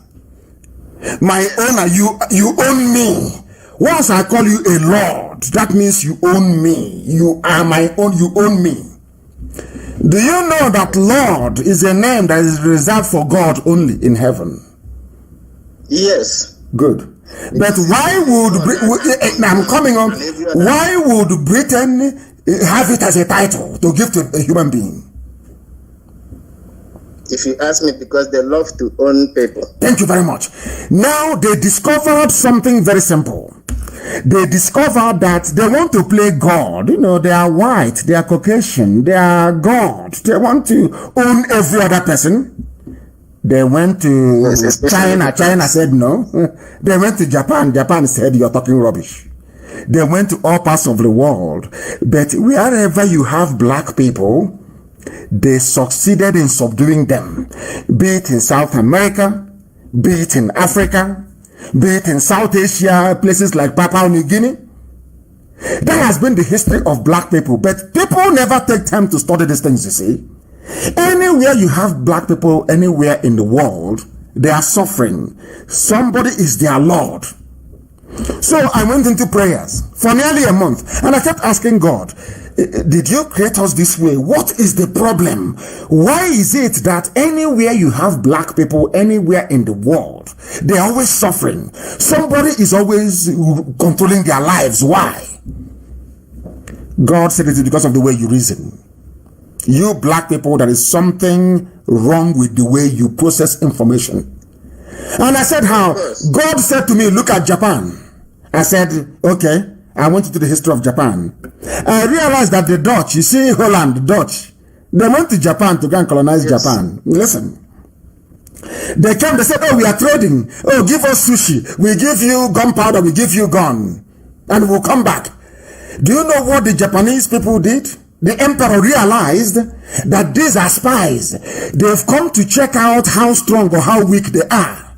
My honor. You own me. Once I call you a lord, that means you own me. You are my own. You own me. Do you know that Lord is a name that is reserved for God only in heaven? Yes. Good. But why would I'm coming on? Why would Britain have it as a title to give to a human being? If you ask me, because they love to own people. Thank you very much. Now they discovered something very simple. They discovered that they want to play God. You know, they are white, they are Caucasian, they are God. They want to own every other person. They went to China. China said no. They went to Japan. Japan said you're talking rubbish. They went to all parts of the world. But wherever you have black people, they succeeded in subduing them. Be it in South America, be it in Africa, be it in South Asia, places like Papua New Guinea. That has been the history of black people. But people never take time to study these things, you see. Anywhere you have black people, anywhere in the world, they are suffering. Somebody is their Lord. So I went into prayers for nearly a month, and I kept asking God, did you create us this way? What is the problem? Why is it that anywhere you have black people, anywhere in the world, they're always suffering? Somebody is always controlling their lives. Why? God said it is because of the way you reason. You black people, there is something wrong with the way you process information. And I said, how? God said to me, look at Japan. I said, okay, I went into the history of Japan. I realized that the Dutch, you see Holland, the Dutch, they went to Japan to go and colonize Japan. Listen, They came, they said, oh, we are trading. Oh, give us sushi. We give you gunpowder, we give you gun. And we'll come back. Do you know what the Japanese people did? The emperor realized that these are spies. They've come to check out how strong or how weak they are.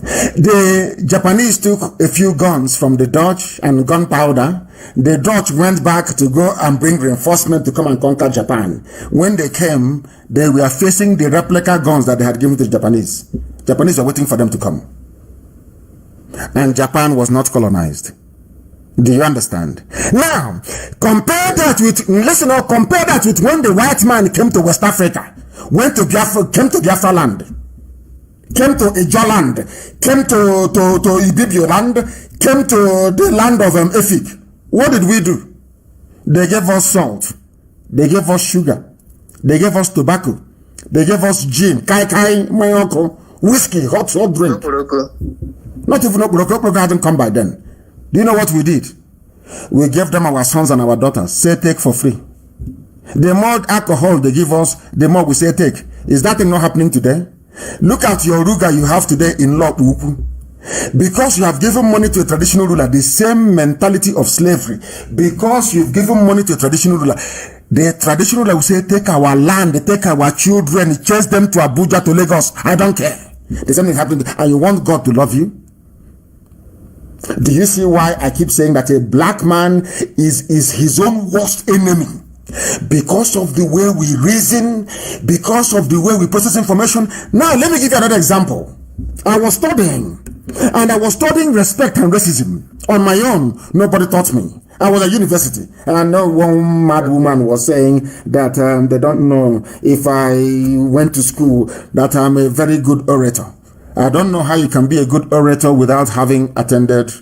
The Japanese took a few guns from the Dutch and gunpowder. The Dutch went back to go and bring reinforcement to come and conquer Japan. When they came, they were facing the replica guns that they had given to the Japanese. Japanese were waiting for them to come. And Japan was not colonized. Do you understand? Now, compare that with, listen up, compare that with when the white man came to West Africa, went to Biafra, came to Biafra land, came to Ijo land, came to Ibibio land, came to the land of Efik. What did we do? They gave us salt, they gave us sugar, they gave us tobacco, they gave us gin, kai mayoko, whiskey, hot drink. Not even Okuroko hadn't come by then. Do you know what we did? We gave them our sons and our daughters. Say take for free. The more alcohol they give us, the more we say take. Is that thing not happening today? Look at your ruga you have today in Lord Upu. Because you have given money to a traditional ruler, the same mentality of slavery. Because you've given money to a traditional ruler, the traditional ruler will say, take our land, take our children, chase them to Abuja, to Lagos. I don't care. The same thing happened, and you want God to love you? Do you see why I keep saying that a black man is his own worst enemy? Because of the way we reason, because of the way we process information. Now, let me give you another example. I was studying, and I was studying respect and racism on my own. Nobody taught me. I was at university, and I know one mad woman was saying that they don't know if I went to school, that I'm a very good orator. I don't know how you can be a good orator without having attended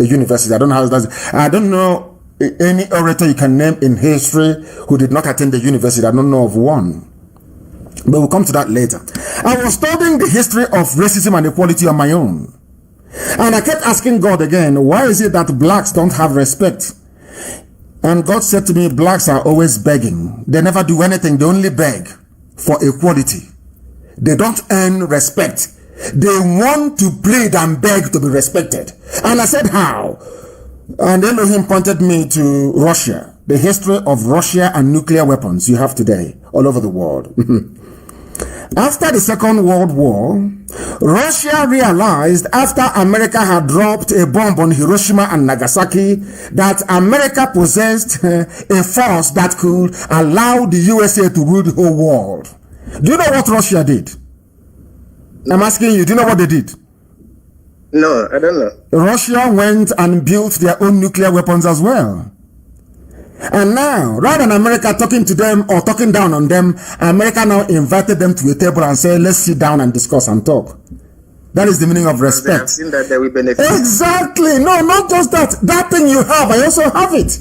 a university. I don't know how that's. I don't know any orator you can name in history who did not attend the university. I don't know of one. But we'll come to that later. I was studying the history of racism and equality on my own. And I kept asking God again, why is it that blacks don't have respect? And God said to me, blacks are always begging. They never do anything. They only beg for equality. They don't earn respect. They want to plead and beg to be respected. And I said, how? And Elohim pointed me to Russia, the history of Russia and nuclear weapons you have today all over the world. After the Second World War, Russia realized after America had dropped a bomb on Hiroshima and Nagasaki that America possessed a force that could allow the USA to rule the whole world. Do you know what Russia did? I'm asking you, do you know what they did? No, I don't know. Russia went and built their own nuclear weapons as well. And now, rather than America talking to them or talking down on them, America now invited them to a table and said, let's sit down and discuss and talk. That is the meaning of respect. They have seen that they will benefit. Exactly. No, not just that. That thing you have, I also have it.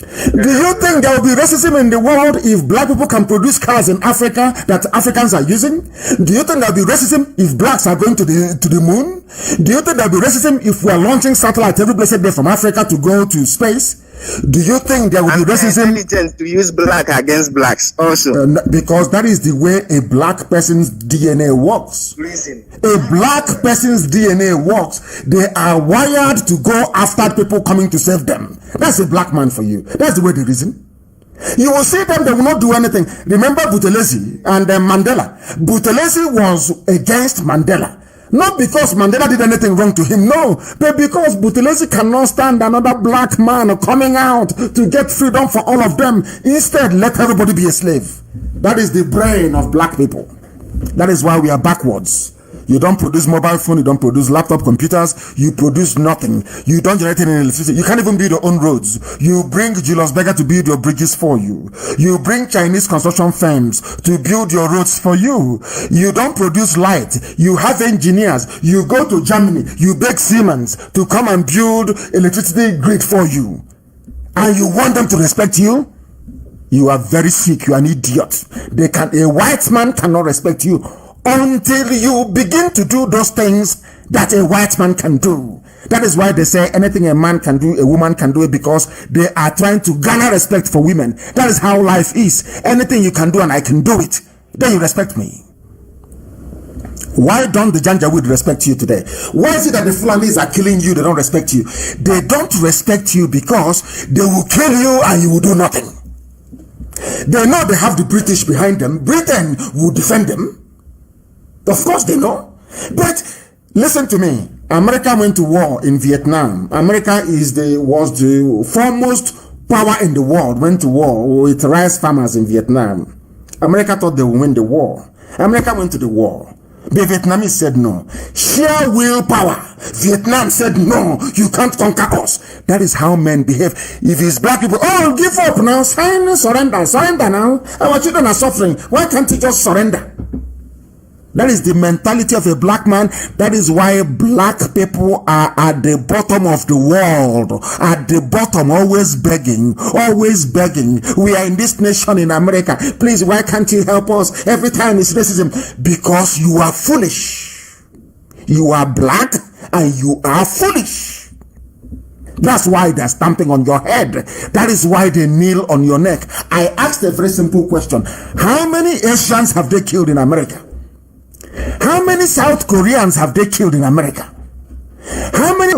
Do you think there will be racism in the world if black people can produce cars in Africa that Africans are using? Do you think there will be racism if blacks are going to the moon? Do you think there will be racism if we are launching satellites every blessed day from Africa to go to space? Do you think there will be racism? Intelligent to use black against blacks also. Because that is the way a black person's DNA works. Reason. A black person's DNA works. They are wired to go after people coming to save them. That's a black man for you. That's the way they reason. You will see them, they will not do anything. Remember Buthelezi and Mandela. Buthelezi was against Mandela. Not because Mandela did anything wrong to him, no, but because Buthelezi cannot stand another black man coming out to get freedom for all of them. Instead, let everybody be a slave. That is the brain of black people. That is why we are backwards. You don't produce mobile phone, you don't produce laptop computers, you produce nothing. You don't generate any electricity. You can't even build your own roads. You bring Julius Berger to build your bridges for you. You bring Chinese construction firms to build your roads for you. You don't produce light. You have engineers. You go to Germany, you beg Siemens to come and build electricity grid for you. And you want them to respect you? You are very sick. You are an idiot. A white man cannot respect you until you begin to do those things that a white man can do. That is why they say anything a man can do, a woman can do it, because they are trying to garner respect for women. That is how life is. Anything you can do and I can do it, then you respect me. Why don't the Janjaweed respect you today? Why is it that the Fulanis are killing you, they don't respect you? They don't respect you because they will kill you and you will do nothing. They know they have the British behind them. Britain will defend them. Of course they know. But listen to me. America went to war in Vietnam. America was the foremost power in the world, went to war with rice farmers in Vietnam. America thought they would win the war. America went to the war. The Vietnamese said no. Sheer willpower. Vietnam said no, you can't conquer us. That is how men behave. If it's black people, oh, give up now, sign, surrender now. Our children are suffering. Why can't you just surrender? That is the mentality of a black man. That is why black people are at the bottom of the world. At the bottom, always begging, always begging. We are in this nation in America. Please, why can't you help us? Every time it's racism. Because you are foolish. You are black and you are foolish. That's why they're stamping on your head. That is why they kneel on your neck. I asked a very simple question. How many Asians have they killed in America? How many South Koreans have they killed in America? How many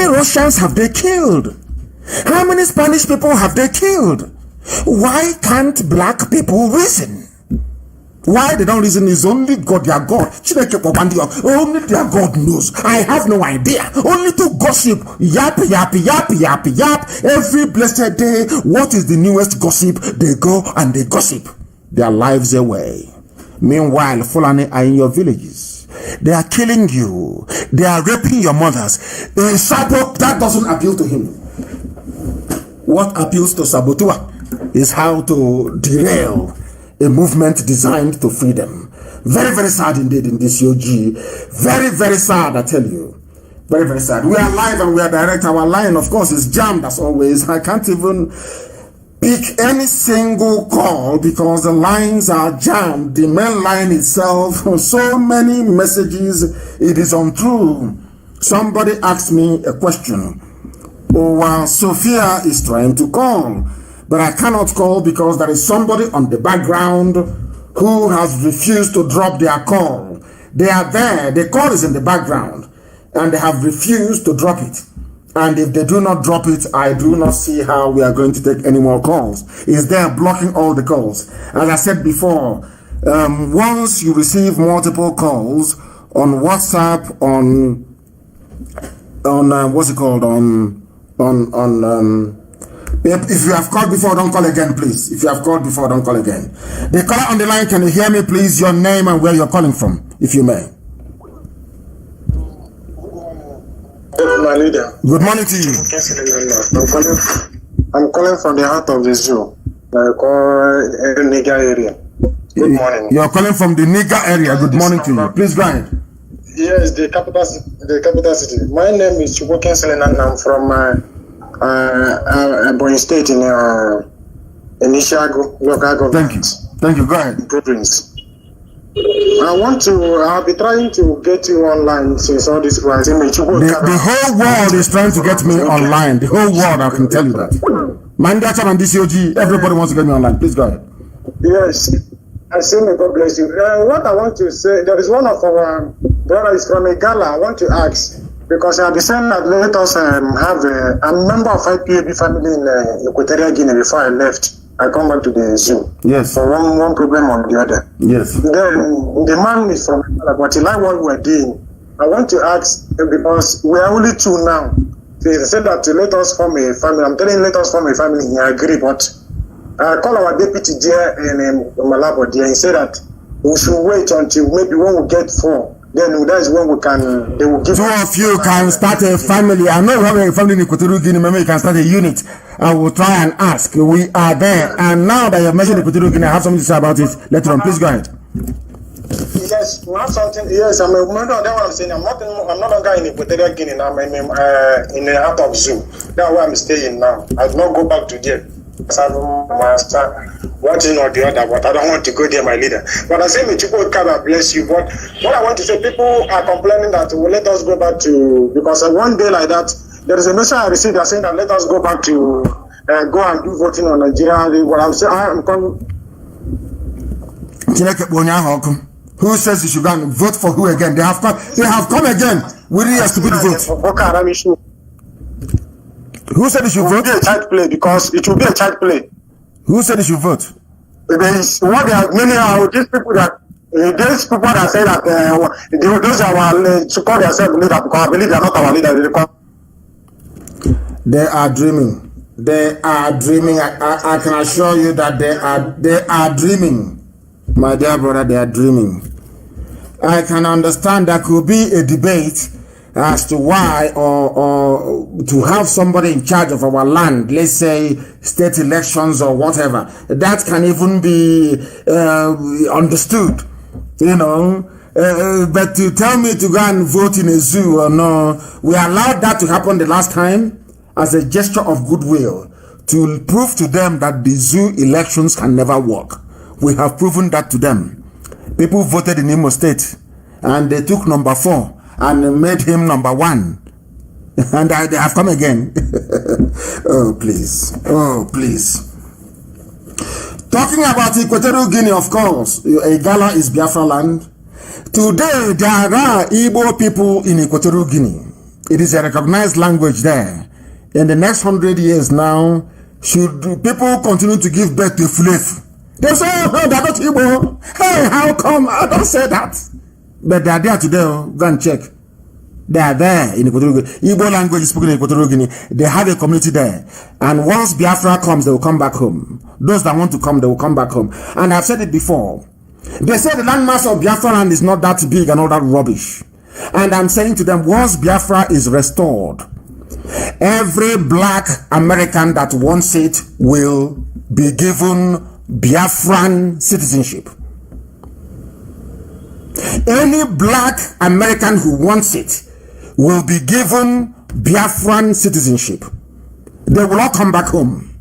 Russians have they killed? How many Spanish people have they killed? Why can't black people reason? Why they don't reason is only God, their God. Only their God knows. I have no idea. Only to gossip. Yap. Every blessed day, what is the newest gossip? They go and they gossip their lives away. Meanwhile, Fulani are in your villages. They are killing you. They are raping your mothers. Sabo, that doesn't appeal to him. What appeals to Sabotua is how to derail a movement designed to free them. Very, very sad indeed in this UG. Very, very sad, I tell you. Very, very sad. We are live and we are direct. Our line, of course, is jammed as always. I can't even pick any single call because the lines are jammed. The main line itself, so many messages, it is untrue. Somebody asked me a question. Sophia is trying to call, but I cannot call because there is somebody on the background who has refused to drop their call. They are there, the call is in the background, and they have refused to drop it. And if they do not drop it, I do not see how we are going to take any more calls. It's there blocking all the calls. As I said before, once you receive multiple calls on WhatsApp, on what's it called, if you have called before, don't call again, please. If you have called before, don't call again. The caller on the line, can you hear me, please? Your name and where you're calling from, if you may. My leader. Good morning to you. I'm calling from the heart of the zoo. I call Niger area. Good morning. You're calling from the Niger area. Good morning to you. Please go ahead. Yes, the capital city. My name is Chukwuken Selenan. I'm from Ebonyi State in Ishago, local government. Thank you. Go ahead. Province. I'll be trying to get you online since all this was in the whole world is trying to get me online. The whole world, I can tell you that. Mandacha and DCOG, everybody wants to get me online. Please go ahead. Yes. I say may God bless you. What I want to say, there is one of our brothers from Igala. I want to ask, because at the same time, let us have I'm a member of IPOB family in Equatorial Guinea before I left. I come back to the zoo. Yes. For one problem or the other. Yes. Then the man is from but he like what we're doing. I want to ask, because we are only two now. So he said that to let us form a family. I'm telling him let us form a family. He agreed, but I call our deputy there in Malabo there. He said that we should wait until maybe when we get 4. Then that is when we can. They will give. 2 of you can start a family. I know you have a family in Equatorial Guinea. Maybe you can start a unit. I will try and ask. We are there. And now that you have mentioned Equatorial Guinea, I have something to say about it. Later on, please go ahead. Yes, not something. Yes, I'm a member of that. What I'm saying, I'm no longer in Equatorial Guinea. I'm in the heart of zoo. That's where I'm staying now. I do not go back to there. One thing or the other, but I don't want to go there, my leader. But I say, Michuko Kaba bless you. But what I want to say, people are complaining that let us go back to, because one day like that, there is a message I received that saying that let us go back to go and do voting on Nigeria. What I'm saying, I'm coming. Who says you should go and vote for who again? They have come again with a stupid vote. Who said you should vote? It will be a child play because it will be a child play. Who said you should vote? There is what they are many of these people that say that those are our to call themselves leader because I believe they are not our leader. They are dreaming. They are dreaming. I can assure you that they are dreaming. My dear brother, they are dreaming. I can understand there could be a debate as to why or to have somebody in charge of our land, let's say state elections or whatever. That can even be understood, you know. But to tell me to go and vote in a zoo or no, we allowed that to happen the last time as a gesture of goodwill to prove to them that the zoo elections can never work. We have proven that to them. People voted in Imo State and they took number 4 and made him number 1. And they have come again. Oh, please. Oh, please. Talking about Equatorial Guinea, of course, Igala is Biafra land. Today, there are Igbo people in Equatorial Guinea. It is a recognized language there. In the next 100 years now, should people continue to give birth to Fulef? They say, oh, they're not Igbo. Hey, how come? I don't say that. But they are there today. Go and check. They are there in Equatorial Guinea. Igbo language is spoken in Equatorial Guinea. They have a community there. And once Biafra comes, they will come back home. Those that want to come, they will come back home. And I've said it before. They say the landmass of Biafra land is not that big and all that rubbish. And I'm saying to them, once Biafra is restored, every black American that wants it will be given Biafran citizenship. Any black American who wants it will be given Biafran citizenship. They will all come back home.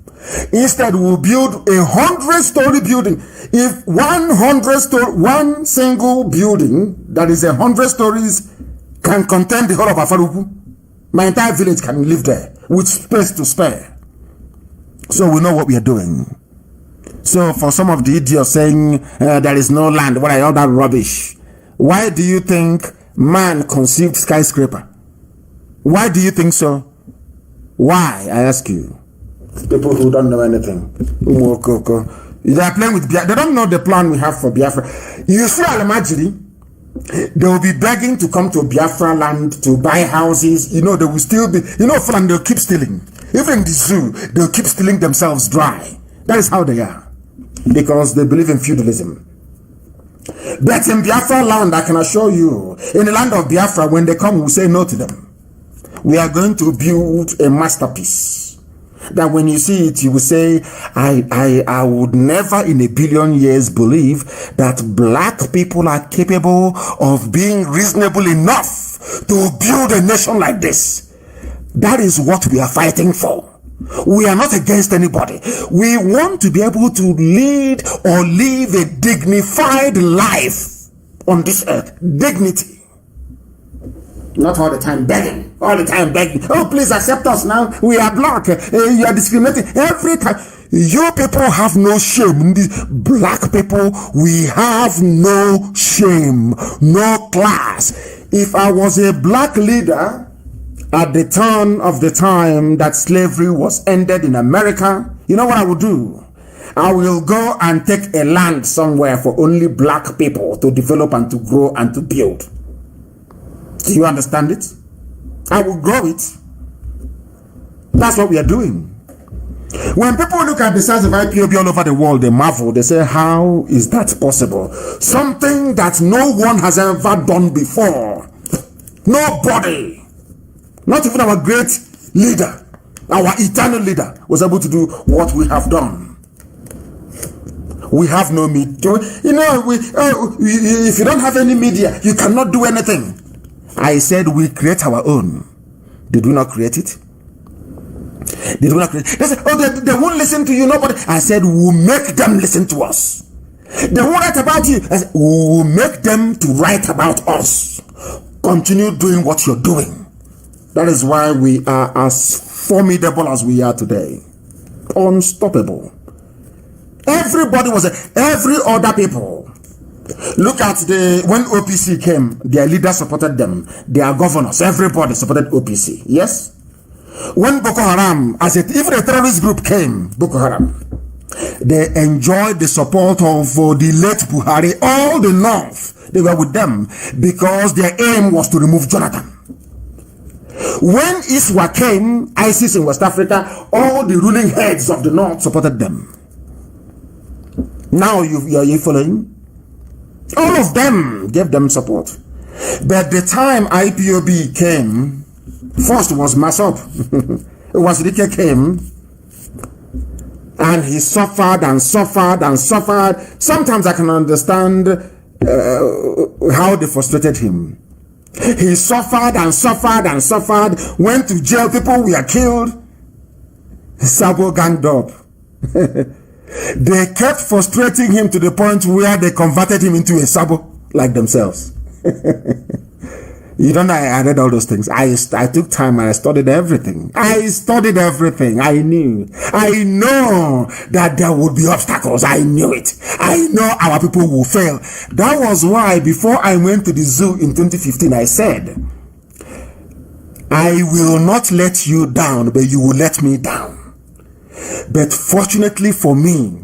Instead, we'll build 100-story building. If 1 single building that is 100 stories can contain the whole of Afaruku, my entire village can live there with space to spare. So we know what we are doing. So for some of the idiots saying there is no land, what are all that rubbish? Why do you think man conceived skyscraper? Why do you think so? Why, I ask you? People who don't know anything. They are playing with Biafra. They don't know the plan we have for Biafra. You see Alamajiri, they will be begging to come to Biafra land to buy houses. You know, they will still be, you know, and they'll keep stealing. Even the zoo, they'll keep stealing themselves dry. That is how they are. Because they believe in feudalism. But in Biafra land, I can assure you, in the land of Biafra, when they come, we'll say no to them. We are going to build a masterpiece. That when you see it, you will say, I would never in a billion years believe that black people are capable of being reasonable enough to build a nation like this. That is what we are fighting for. We are not against anybody. We want to be able to lead or live a dignified life on this earth. Dignity. Not all the time begging. All the time begging. Oh, please accept us now. We are black. You are discriminating. Every time. You people have no shame. Black people, we have no shame. No class. If I was a black leader at the turn of the time that slavery was ended in America, you know what I would do? I will go and take a land somewhere for only black people to develop and to grow and to build. Do you understand it? I will grow it. That's what we are doing. When people look at the size of IPOB all over the world, they marvel. They say, how is that possible? Something that no one has ever done before. Nobody. Not even our great leader, our eternal leader, was able to do what we have done. We have no media. You know, if you don't have any media, you cannot do anything. I said we create our own. Did we not create it? Did we not create it? They said, oh, they won't listen to you, nobody. I said, we'll make them listen to us. They won't write about you. I said, we'll make them to write about us. Continue doing what you're doing. That is why we are as formidable as we are today. Unstoppable. Everybody was, every other people Look at when OPC came, their leaders supported them, their governors, everybody supported OPC. Yes? When Boko Haram, even a terrorist group came, Boko Haram, they enjoyed the support of the late Buhari, all the North. They were with them because their aim was to remove Jonathan. When ISWA came, ISIS in West Africa, all the ruling heads of the North supported them. Now are you following? All of them gave them support. But the time IPOB came, first was Masop. It was Rike came, and he suffered and suffered and suffered. Sometimes I can understand how they frustrated him. He suffered and suffered and suffered, went to jail, people were killed. Sabo ganged up. They kept frustrating him to the point where they converted him into a Sabo like themselves. You don't know, I read all those things. I took time and I studied everything. I knew. I know that there would be obstacles. I knew it. I know our people will fail. That was why before I went to the zoo in 2015, I said, I will not let you down, but you will let me down. But fortunately for me,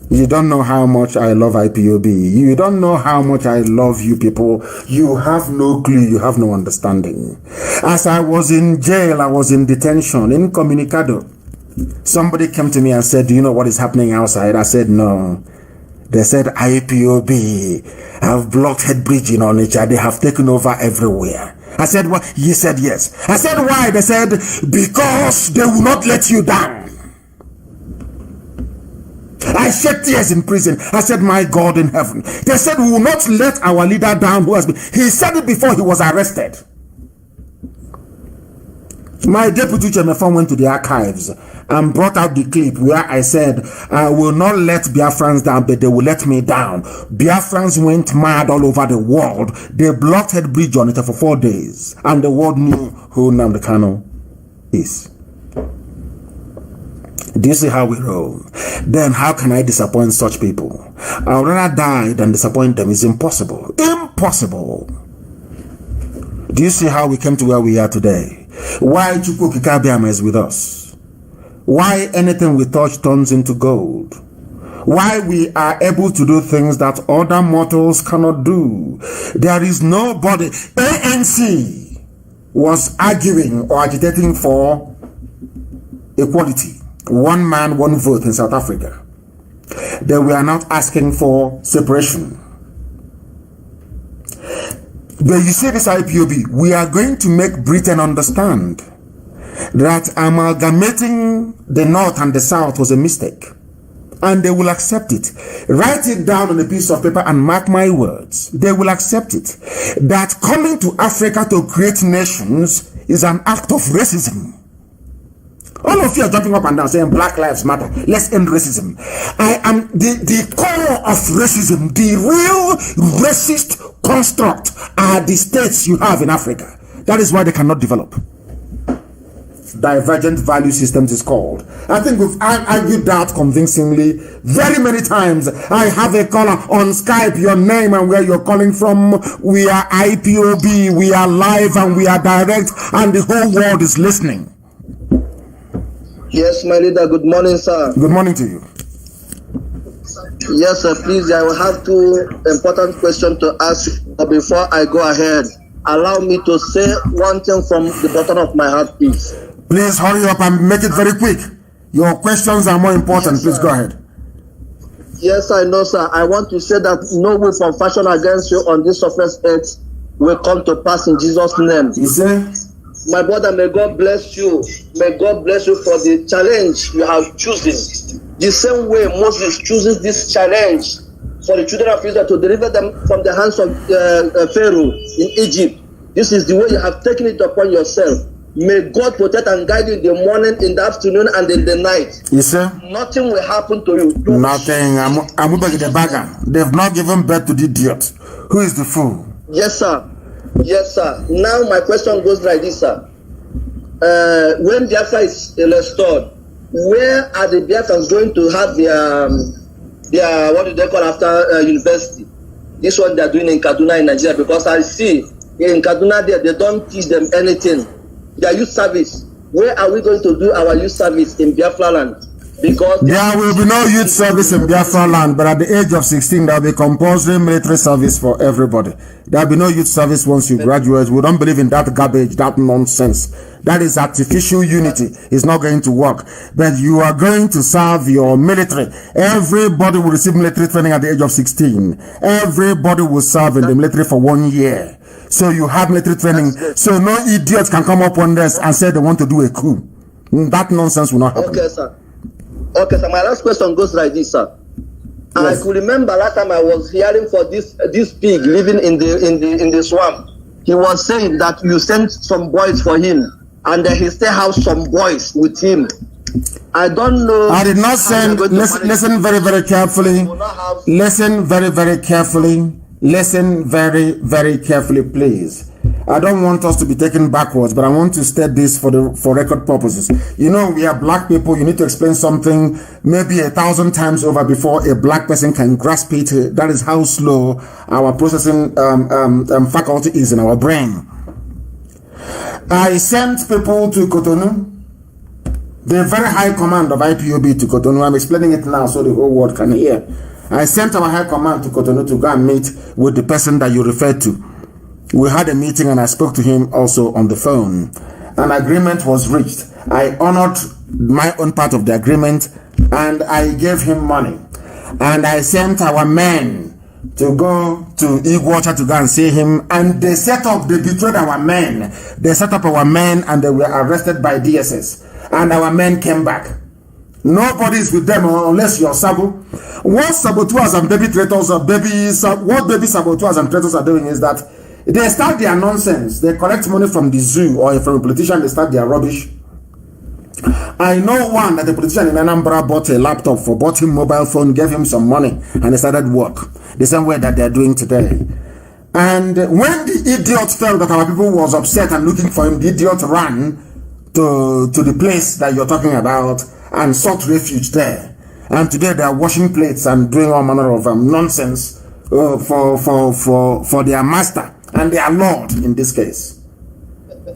you don't know how much I love IPOB. You don't know how much I love you people. You have no clue. You have no understanding. As I was in jail, I was in detention, incommunicado. Somebody came to me and said, do you know what is happening outside? I said, no. They said IPOB have blocked head bridge in Onitsha. They have taken over everywhere. I said, what? He said, yes. I said, why? They said, because they will not let you down. I shed tears in prison. I said, my God in heaven. They said, we will not let our leader down who has been. He said it before he was arrested. My deputy chairman went to the archives and brought out the clip where I said, I will not let Biafrans down, but they will let me down. Biafrans went mad all over the world. They blocked Head Bridge on it for 4 days. And the world knew who Nnamdi Kanu is. Do you see how we roll? Then how can I disappoint such people? I would rather die than disappoint them. It's impossible. Impossible. Do you see how we came to where we are today? Why Chukwu Kikabiama is with us? Why anything we touch turns into gold? Why we are able to do things that other mortals cannot do? There is nobody. ANC was arguing or agitating for equality. One man, one vote in South Africa. They were not asking for separation. But you see this IPOB, we are going to make Britain understand that amalgamating the North and the South was a mistake. And they will accept it. Write it down on a piece of paper and mark my words. They will accept it. That coming to Africa to create nations is an act of racism. All of you are jumping up and down saying Black Lives Matter. Let's end racism. I am the core of racism. The real racist construct are the states you have in Africa. That is why they cannot develop. Divergent value systems is called. I think we've argued that convincingly very many times. I have a caller on Skype, your name and where you're calling from. We are IPOB, we are live and we are direct and the whole world is listening. Yes, my leader. Good morning, sir. Good morning to you. Yes, sir. Please, I will have two important questions to ask. But before I go ahead, allow me to say one thing from the bottom of my heart, please. Please hurry up and make it very quick. Your questions are more important. Yes, please go ahead. Yes, I know, sir. I want to say that no weapon fashioned against you on this surface earth will come to pass in Jesus' name. You see? My brother, may God bless you. May God bless you for the challenge you have chosen. The same way Moses chooses this challenge for the children of Israel to deliver them from the hands of Pharaoh in Egypt. This is the way you have taken it upon yourself. May God protect and guide you in the morning, in the afternoon, and in the night. Yes, sir. Nothing will happen to you. Nothing. I'm the bagger. They've not given birth to the idiot. Who is the fool? Yes, sir. Yes, sir. Now my question goes like this, sir. When Biafra is restored, where are the Biafrans going to have their what do they call after university? this one they're doing in Kaduna in Nigeria, because I see in Kaduna there, they don't teach them anything. Their youth service. Where are we going to do our youth service in Biafra land? Because there will be no youth service in Biafra land, but at the age of 16, there will be compulsory military service for everybody. There will be no youth service once you graduate. We don't believe in that garbage, that nonsense. That is artificial unity. It's not going to work. But you are going to serve your military. Everybody will receive military training at the age of 16. Everybody will serve in the military for 1 year. So you have military training. So no idiots can come up on this and say they want to do a coup. That nonsense will not happen. Okay, sir. Okay, so my last question goes like this, sir. Yes. I could remember last time I was hearing for this pig living in the swamp. He was saying that you sent some boys for him, and he still has some boys with him. I don't know. I did not send. Listen very, very carefully. Listen very, very carefully. Listen very, very carefully, please. I don't want us to be taken backwards, but I want to state this for record purposes. You know, we are black people. You need to explain something maybe 1,000 times over before a black person can grasp it. That is how slow our processing faculty is in our brain. I sent people to Cotonou, the very high command of IPOB to Cotonou. I'm explaining it now so the whole world can hear. I sent our high command to Cotonou to go and meet with the person that you referred to. We had a meeting and I spoke to him also on the phone. An agreement was reached. I honored my own part of the agreement and I gave him money. And I sent our men to go to Iguacha to go and see him. And they betrayed our men. They set up our men and they were arrested by DSS. And our men came back. Nobody is with them unless you're Sabo. What saboteurs and baby traitors or what baby saboteurs and traitors are doing is that they start their nonsense. They collect money from the zoo or from a politician, they start their rubbish. I know one that the politician in Anambra bought a laptop for, bought him mobile phone, gave him some money, and they started work. The same way that they're doing today. And when the idiot felt that our people was upset and looking for him, the idiot ran to the place that you're talking about and sought refuge there. And today they are washing plates and doing all manner of nonsense for their master and their lord in this case.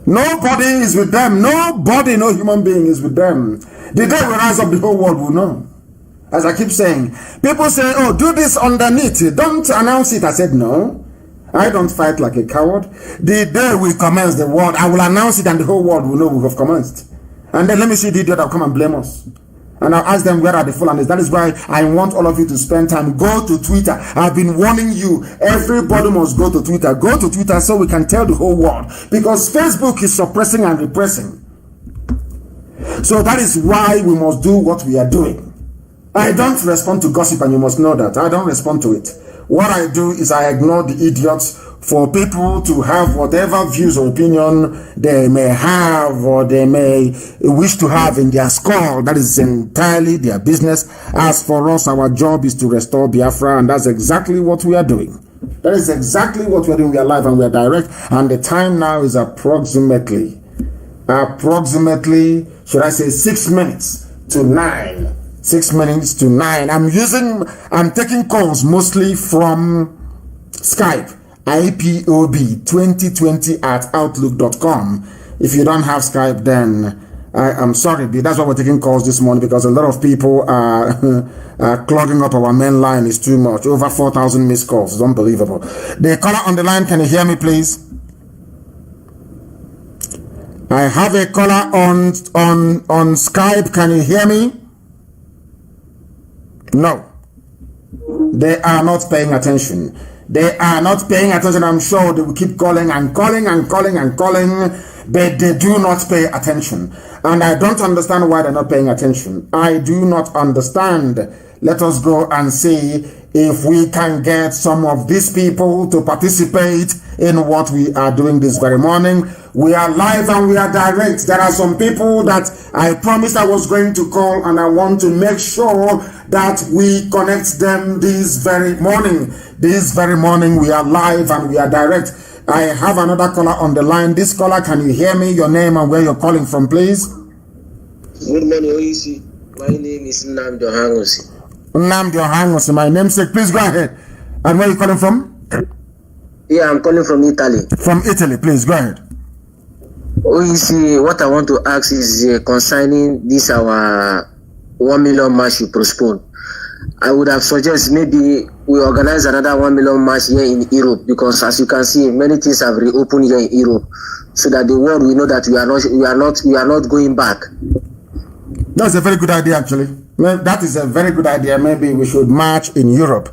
Nobody is with them. Nobody, no human being is with them. The day we rise up, the whole world will know. As I keep saying, people say, oh, do this underneath. Don't announce it. I said, no. I don't fight like a coward. The day we commence the world, I will announce it and the whole world will know we have commenced. And then let me see the idiot that will come and blame us. And I'll ask them, where are the Fulanis? That is why I want all of you to spend time. Go to Twitter. I've been warning you. Everybody must go to Twitter. Go to Twitter so we can tell the whole world. Because Facebook is suppressing and repressing. So that is why we must do what we are doing. I don't respond to gossip, and you must know that. I don't respond to it. What I do is I ignore the idiots for people to have whatever views or opinion they may have or they may wish to have in their skull. That is entirely their business. As for us, our job is to restore Biafra, and that's exactly what we are doing. That is exactly what we are doing. We are live and we are direct, and the time now is approximately, should I say 6 minutes to 9. 6 minutes to 9. I'm taking calls mostly from Skype. IPOB 2020 at outlook.com. If you don't have Skype, then I'm sorry, but that's why we're taking calls this morning, because a lot of people are clogging up our main line. Is too much. Over 4,000 missed calls. It's unbelievable. The caller on the line, can you hear me, please? I have a caller on Skype. Can you hear me? No. They are not paying attention. They are not paying attention. I'm sure they will keep calling and calling and calling and calling, but they do not pay attention. And I don't understand why they're not paying attention. I do not understand. Let us go and see if we can get some of these people to participate in what we are doing this very morning. We are live and we are direct. There are some people that I promised I was going to call, and I want to make sure that we connect them this very morning. This very morning we are live and we are direct. I have another caller on the line. This caller, can you hear me? Your name and where you're calling from, please? Good morning, Oisi. My name is Nnamdi Ohangosi. Nnamdi Ohangosi, my namesake. Please go ahead. And where are you calling from? Yeah, I'm calling from Italy. From Italy, please go ahead. OEC, what I want to ask is concerning this our 1 million march you postponed. I would have suggested maybe we organize another 1 million march here in Europe, because as you can see, many things have reopened here in Europe, so that the world will know that we are not going back. That's a very good idea, actually. That is a very good idea. Maybe we should march in Europe,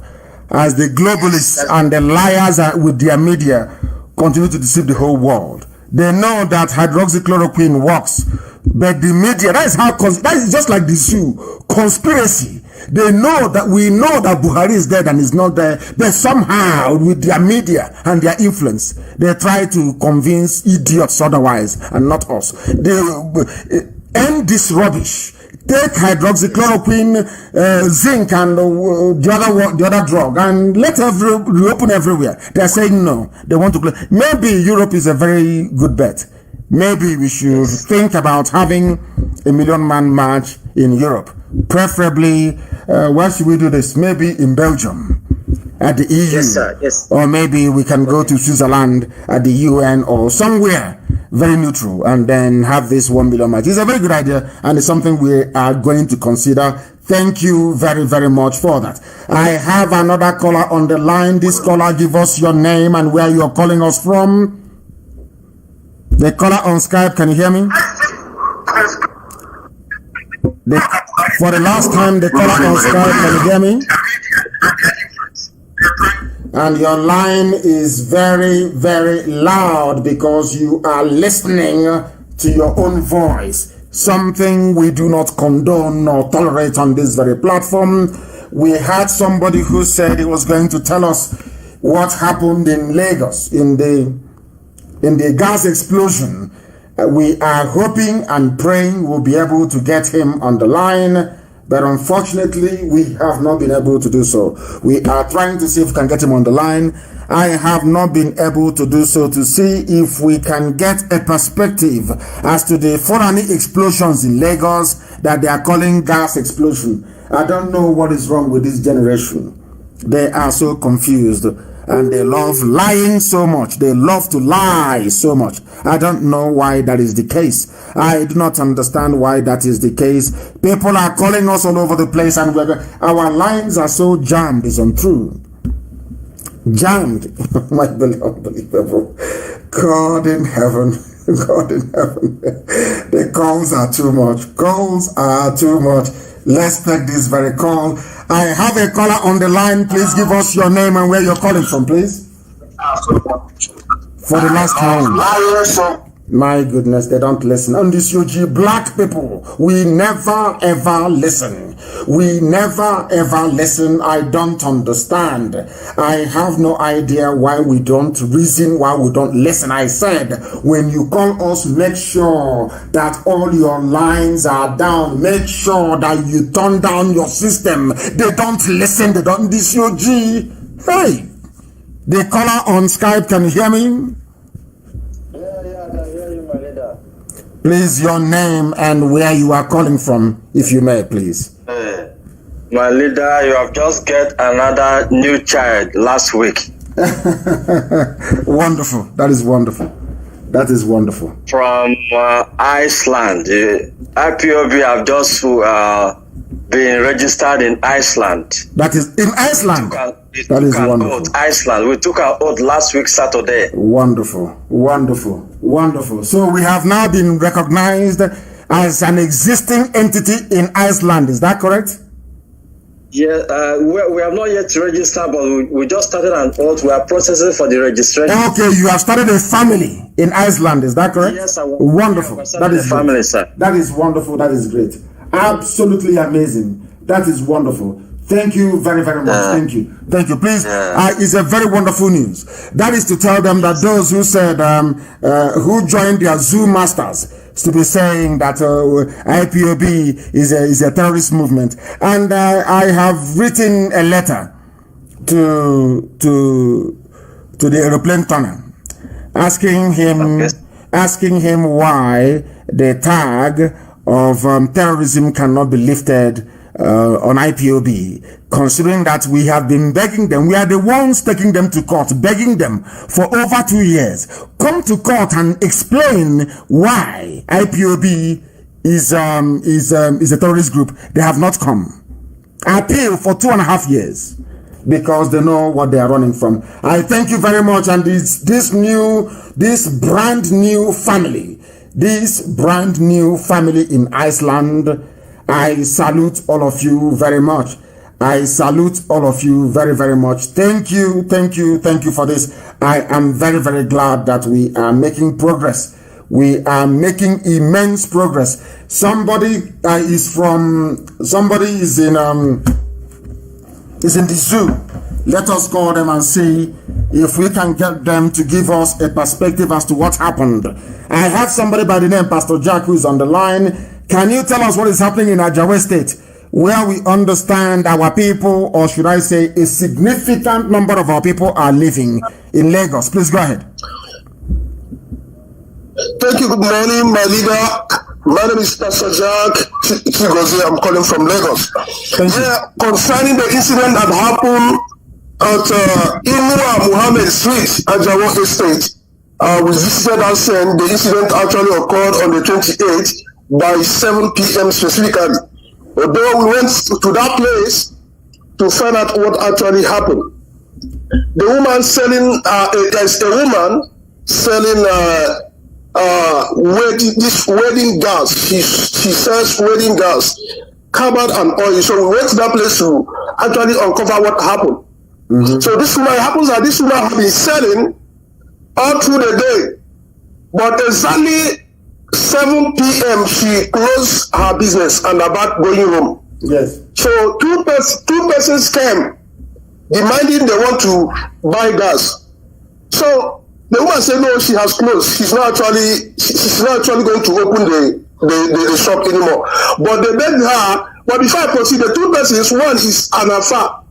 as the globalists and the liars with their media continue to deceive the whole world. They know that hydroxychloroquine works, but the media, that is just like the Sioux conspiracy. They know that we know that Buhari is dead and is not there, but somehow with their media and their influence, they try to convince idiots otherwise and not us. They end this rubbish. Take hydroxychloroquine, zinc, and the other drug, and let reopen everywhere. They're saying no. They want to close. Maybe Europe is a very good bet. Maybe we should think about having a 1 million man march in Europe. Preferably, where should we do this? Maybe in Belgium, at the EU. Yes, sir. Yes. Or maybe we can go to Switzerland at the UN or somewhere very neutral, and then have this 1 million march. It's a very good idea, and it's something we are going to consider. Thank you very, very much for that. I have another caller on the line. This caller, give us your name and where you're calling us from. The caller on Skype, can you hear me? For the last time, the caller on Skype, can you hear me? And your line is very, very loud because you are listening to your own voice. Something we do not condone or tolerate on this very platform. We had somebody who said he was going to tell us what happened in Lagos in the gas explosion. We are hoping and praying we'll be able to get him on the line, but unfortunately we have not been able to do so. We are trying to see if we can get him on the line. I have not been able to do so, to see if we can get a perspective as to the Fulani explosions in Lagos that they are calling gas explosion. I don't know what is wrong with this generation. They are so confused. And they love lying so much. They love to lie so much. I don't know why that is the case. I do not understand why that is the case. People are calling us all over the place, and our lines are so jammed. It's untrue. Jammed. My unbelievable. God in heaven. God in heaven. The calls are too much. Calls are too much. Let's take this very call. I have a caller on the line. Please give us your name and where you're calling from, please. For the last time. My goodness, they don't listen. On this UG, black people, we never ever listen. We never ever listen. I don't understand. I have no idea why we don't reason, why we don't listen. I said, when you call us, make sure that all your lines are down. Make sure that you turn down your system. They don't listen. They don't. This UG. Hey, the caller on Skype, can you hear me? Please, your name and where you are calling from, if you may, please. My leader, you have just get another new child last week. Wonderful. That is wonderful. That is wonderful. From Iceland. IPOB have just been registered in Iceland. That is in Iceland. That is wonderful. Iceland. We took our oath last week, Saturday. Wonderful. Wonderful. Wonderful. So we have now been recognized as an existing entity in Iceland. Is that correct? Yeah, we have not yet registered, but we just started an oath. We are processing for the registration. Okay, you have started a family in Iceland. Is that correct? Yes, wonderful. That is family, great. sir. That is wonderful. That is great. Absolutely amazing. That is wonderful. Thank you very, very much. Thank you. Thank you. Please, it's a very wonderful news. That is to tell them that those who said, who joined their Zoom masters to be saying that IPOB is a terrorist movement. And I have written a letter to the aeroplane tunnel asking him why the tag of terrorism cannot be lifted on IPOB, considering that we have been begging them. We are the ones taking them to court, begging them for over 2 years. Come to court and explain why IPOB is a terrorist group. They have not come. Appeal for 2.5 years because they know what they are running from. I thank you very much. And this brand new family in Iceland, I salute all of you very much. I salute all of you very, very much. Thank you for this. I am very, very glad that we are making progress. We are making immense progress. Somebody is in the zoo. Let us call them and see if we can get them to give us a perspective as to what happened. I have somebody by the name Pastor Jack who is on the line. Can you tell us what is happening in Ajawa State, where we understand our people, or should I say a significant number of our people are living in Lagos? Please go ahead. Thank you. Good morning, my leader. My name is Pastor Jack Chigozie. I'm calling from Lagos. Concerning the incident that happened at Inua Muhammad Street, Ajawa Estate, we visited that scene. The incident actually occurred on the 28th by 7 p.m. specifically. Although we went to that place to find out what actually happened. The woman selling, there's a woman selling wedding gas. She sells wedding gas, covered and oil. So we went to that place to actually uncover what happened. Mm-hmm. So this woman happens that this woman has been selling all through the day, but exactly 7 p.m. she closed her business and about going home. Yes. So two persons came demanding they want to buy gas. So the woman said no, she has closed. She's not actually going to open the shop anymore. But they begged her. But before I proceed, the two persons, one is Anafa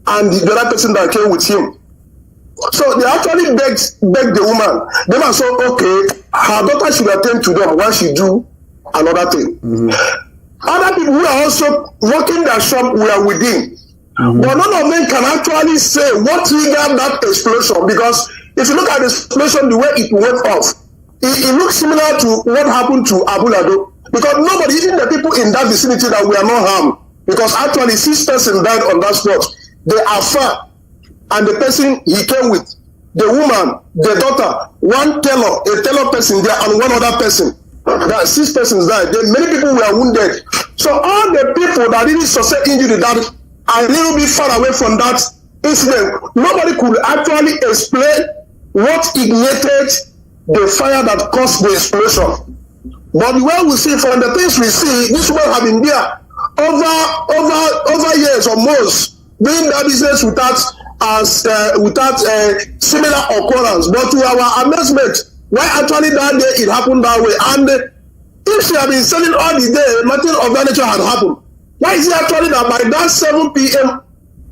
and the other person that came with him. So they actually begged the woman. The woman said, okay, her daughter should attend to them while she do another thing. Mm-hmm. Other people who are also working their shop were within. Mm-hmm. But none of them can actually say what triggered that explosion, because if you look at the explosion, the way it went off, it looks similar to what happened to Abu Lado. Because nobody, even the people in that vicinity, that we are not harmed. Because actually 6 persons died on that spot. They are far. And the person he came with, the woman, the daughter, a tailor person there, and one other person. That 6 persons died. Then many people were wounded. So all the people that didn't sustain injury that are a little bit far away from that incident, nobody could actually explain what ignited the fire that caused the explosion. But the way we see from the things we see, this one have been there over years or most, doing that business without similar occurrence. But to our amazement, why actually that day it happened that way? And if she had been selling all the day, nothing of that nature had happened. Why is it actually that by that 7 p.m.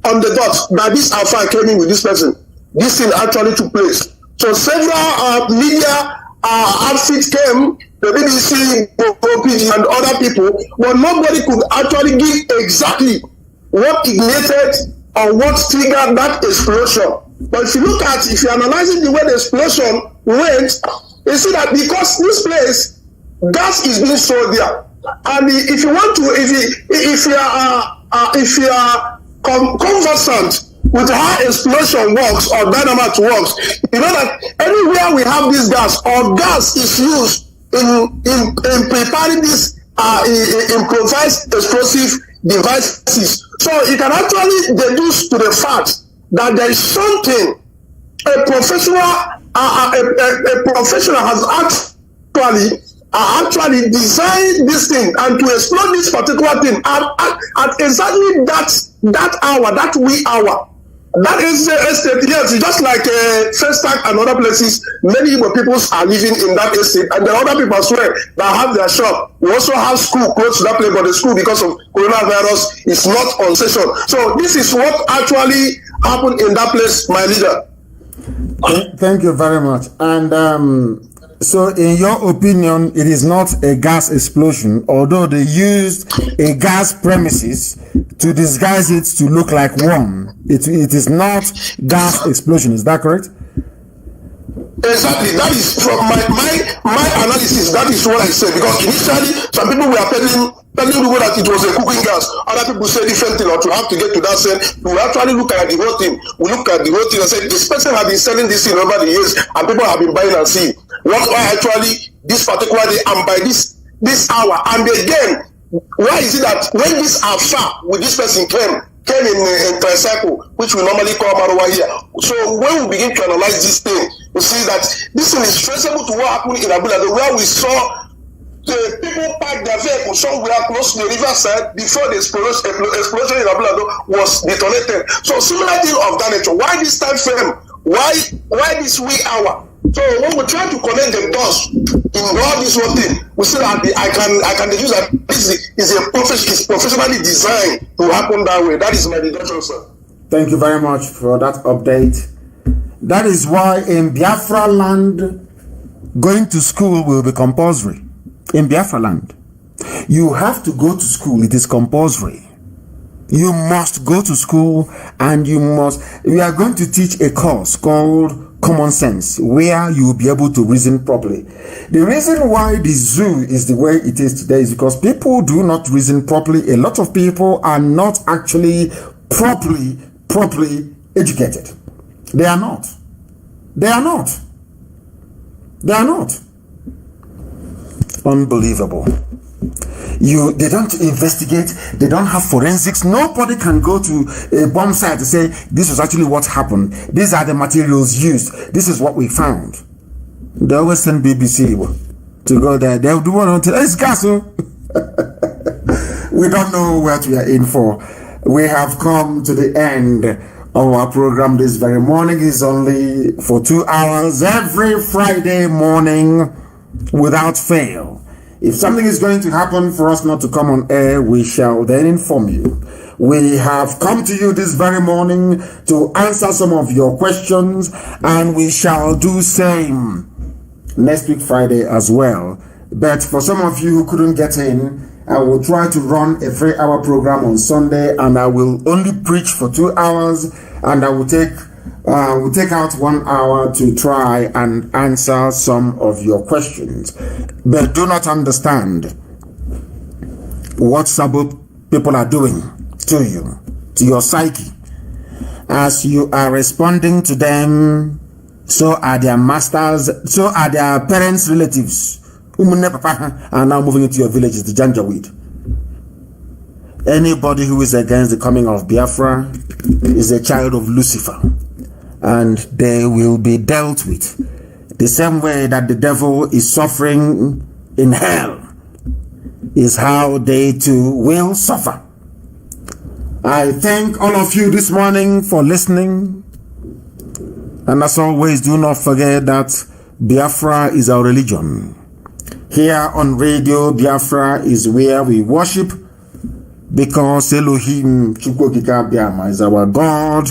on the dot, that this affair came in with this person, this thing actually took place? So several media outfits came, the BBC, OPG, and other people, but nobody could actually give exactly what ignited or what triggered that explosion. But if you're analyzing the way the explosion went, you see that because this place, gas is being sold there. And if you are conversant with how explosion works or dynamite works, you know that anywhere we have this gas, or gas is used in preparing these improvised explosive devices. So you can actually deduce to the fact that there is something a professional has actually designed this thing and to explode this particular thing at exactly that hour, that wee hour. That is estate, yes, just like Festac and other places, many Igbo people are living in that estate, and there are other people as well that have their shop. We also have school close to that place, but the school, because of coronavirus, is not on session. So this is what actually happened in that place, my leader. Thank you very much. And So, in your opinion, it is not a gas explosion, although they used a gas premises to disguise it to look like one. It is not gas explosion. Is that correct? Exactly. That is from my analysis. That is what I said. Because initially, some people were telling people that it was a cooking gas. Other people say different thing, or to have to get to that sense. We actually look at the whole thing. We look at the whole thing and say, this person has been selling this thing over the years, and people have been buying and seeing. Why actually this particular day and by this hour? And again, why is it that when this Alpha with this person came in tricycle, which we normally call Marwa here. So when we begin to analyze this thing, we see that this thing is traceable to what happened in Abulado, where we saw the people park their vehicle somewhere close to the riverside before the explosion in Abulado was detonated. So similar thing of that nature. Why this time frame? Why this wee hour? So when we try to connect the dots in all this one thing, we see that I can deduce that this is professionally designed to happen that way. That is my deduction, sir. Thank you very much for that update. That is why in Biafra land, going to school will be compulsory. In Biafra land, you have to go to school. It is compulsory. You must go to school, and we are going to teach a course called Common Sense, where you will be able to reason properly. The reason why the zoo is the way it is today is because people do not reason properly. A lot of people are not actually properly educated. They are not. Unbelievable. They don't investigate, they don't have forensics. Nobody can go to a bomb site to say this was actually what happened, these are the materials used, this is what we found. They always send BBC to go there. They'll do one until it's gas. We don't know what we are in for. We have come to the end of our program this very morning. It's only for 2 hours every Friday morning without fail. If something is going to happen for us not to come on air, we shall then inform you. We have come to you this very morning to answer some of your questions, and we shall do same next week Friday as well. But for some of you who couldn't get in, I will try to run a 3-hour program on Sunday, and I will only preach for 2 hours, and I will take out 1 hour to try and answer some of your questions. But do not understand what Sabo people are doing to you, to your psyche. As you are responding to them, so are their masters, so are their parents' relatives, who are now moving into your villages, the Janjaweed. Anybody who is against the coming of Biafra is a child of Lucifer, and they will be dealt with the same way that the devil is suffering in hell is how they too will suffer. I thank all of you this morning for listening, and as always, do not forget that Biafra is our religion. Here on Radio Biafra is where we worship, because Elohim Chukwokika Biama is our God.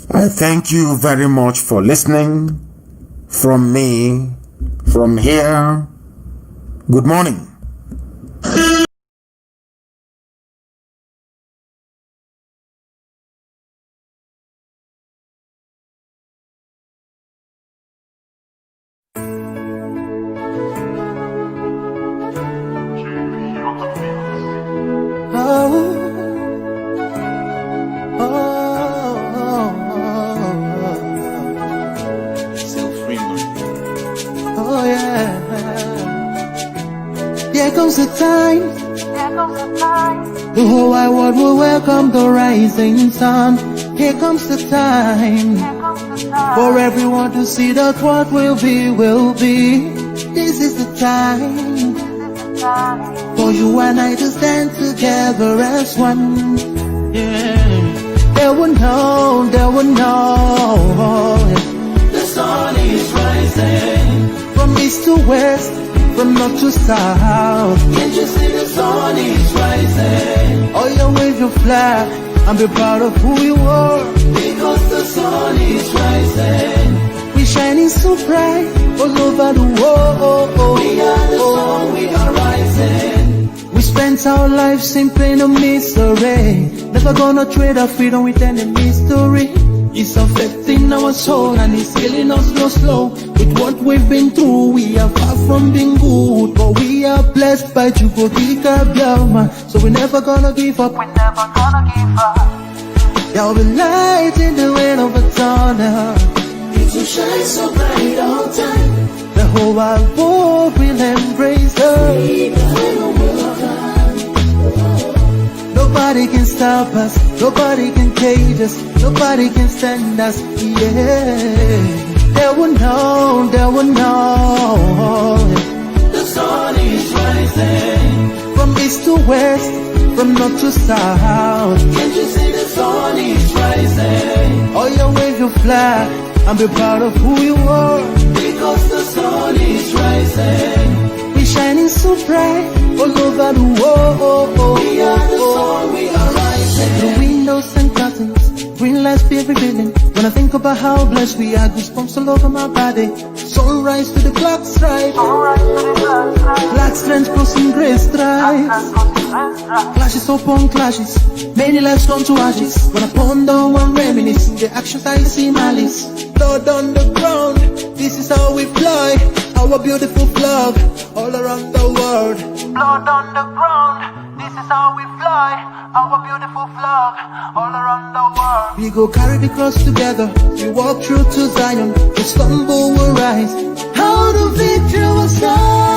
I thank you very much for listening. From me, from here, good morning. The whole wide world will welcome the rising sun. Here comes the time for everyone to see that what will be, will be. This is the time for you and I to stand together as one. Yeah. They will know, the sun is rising from east to west, from north to south. Can't you see the sun is rising? Oh, you wave your flag and be proud of who you are, because the sun is rising. We shining so bright all over the world. We are the sun, we are rising. We spent our lives in pain and misery. Never gonna trade our freedom with any mystery. It's affecting our soul and it's killing us slow. With what we've been through, we are far from being good, but we are blessed by Chukwukika Biafra. So we're never gonna give up. We're never gonna give up. There'll be light in the end of a tunnel. It will shine so bright all time. The whole wide world will embrace us. Nobody can stop us, nobody can cage us, nobody can stand us, yeah. They will know, they will know. The sun is rising. From east to west, from north to south. Can't you see the sun is rising? Oh, you wave your flag and be proud of who you are. Because the sun is rising. We're shining so bright all over the world. We are the sun, we are rising. The windows and curtains, green lights be revealing. When I think about how blessed we are, goosebumps all over my body. Sunrise to the clock strike. Black strands crossing grey stripes. Clashes upon clashes, many lives come to ashes. When I ponder and reminisce, the actions I see malice. Blood on the ground, this is how we fly. Our beautiful flag all around the world. Blood on the ground, this is how we fly. Our beautiful flag all around the world. We go carry the cross together. We walk through to Zion. We stumble, we rise. How the victory was done.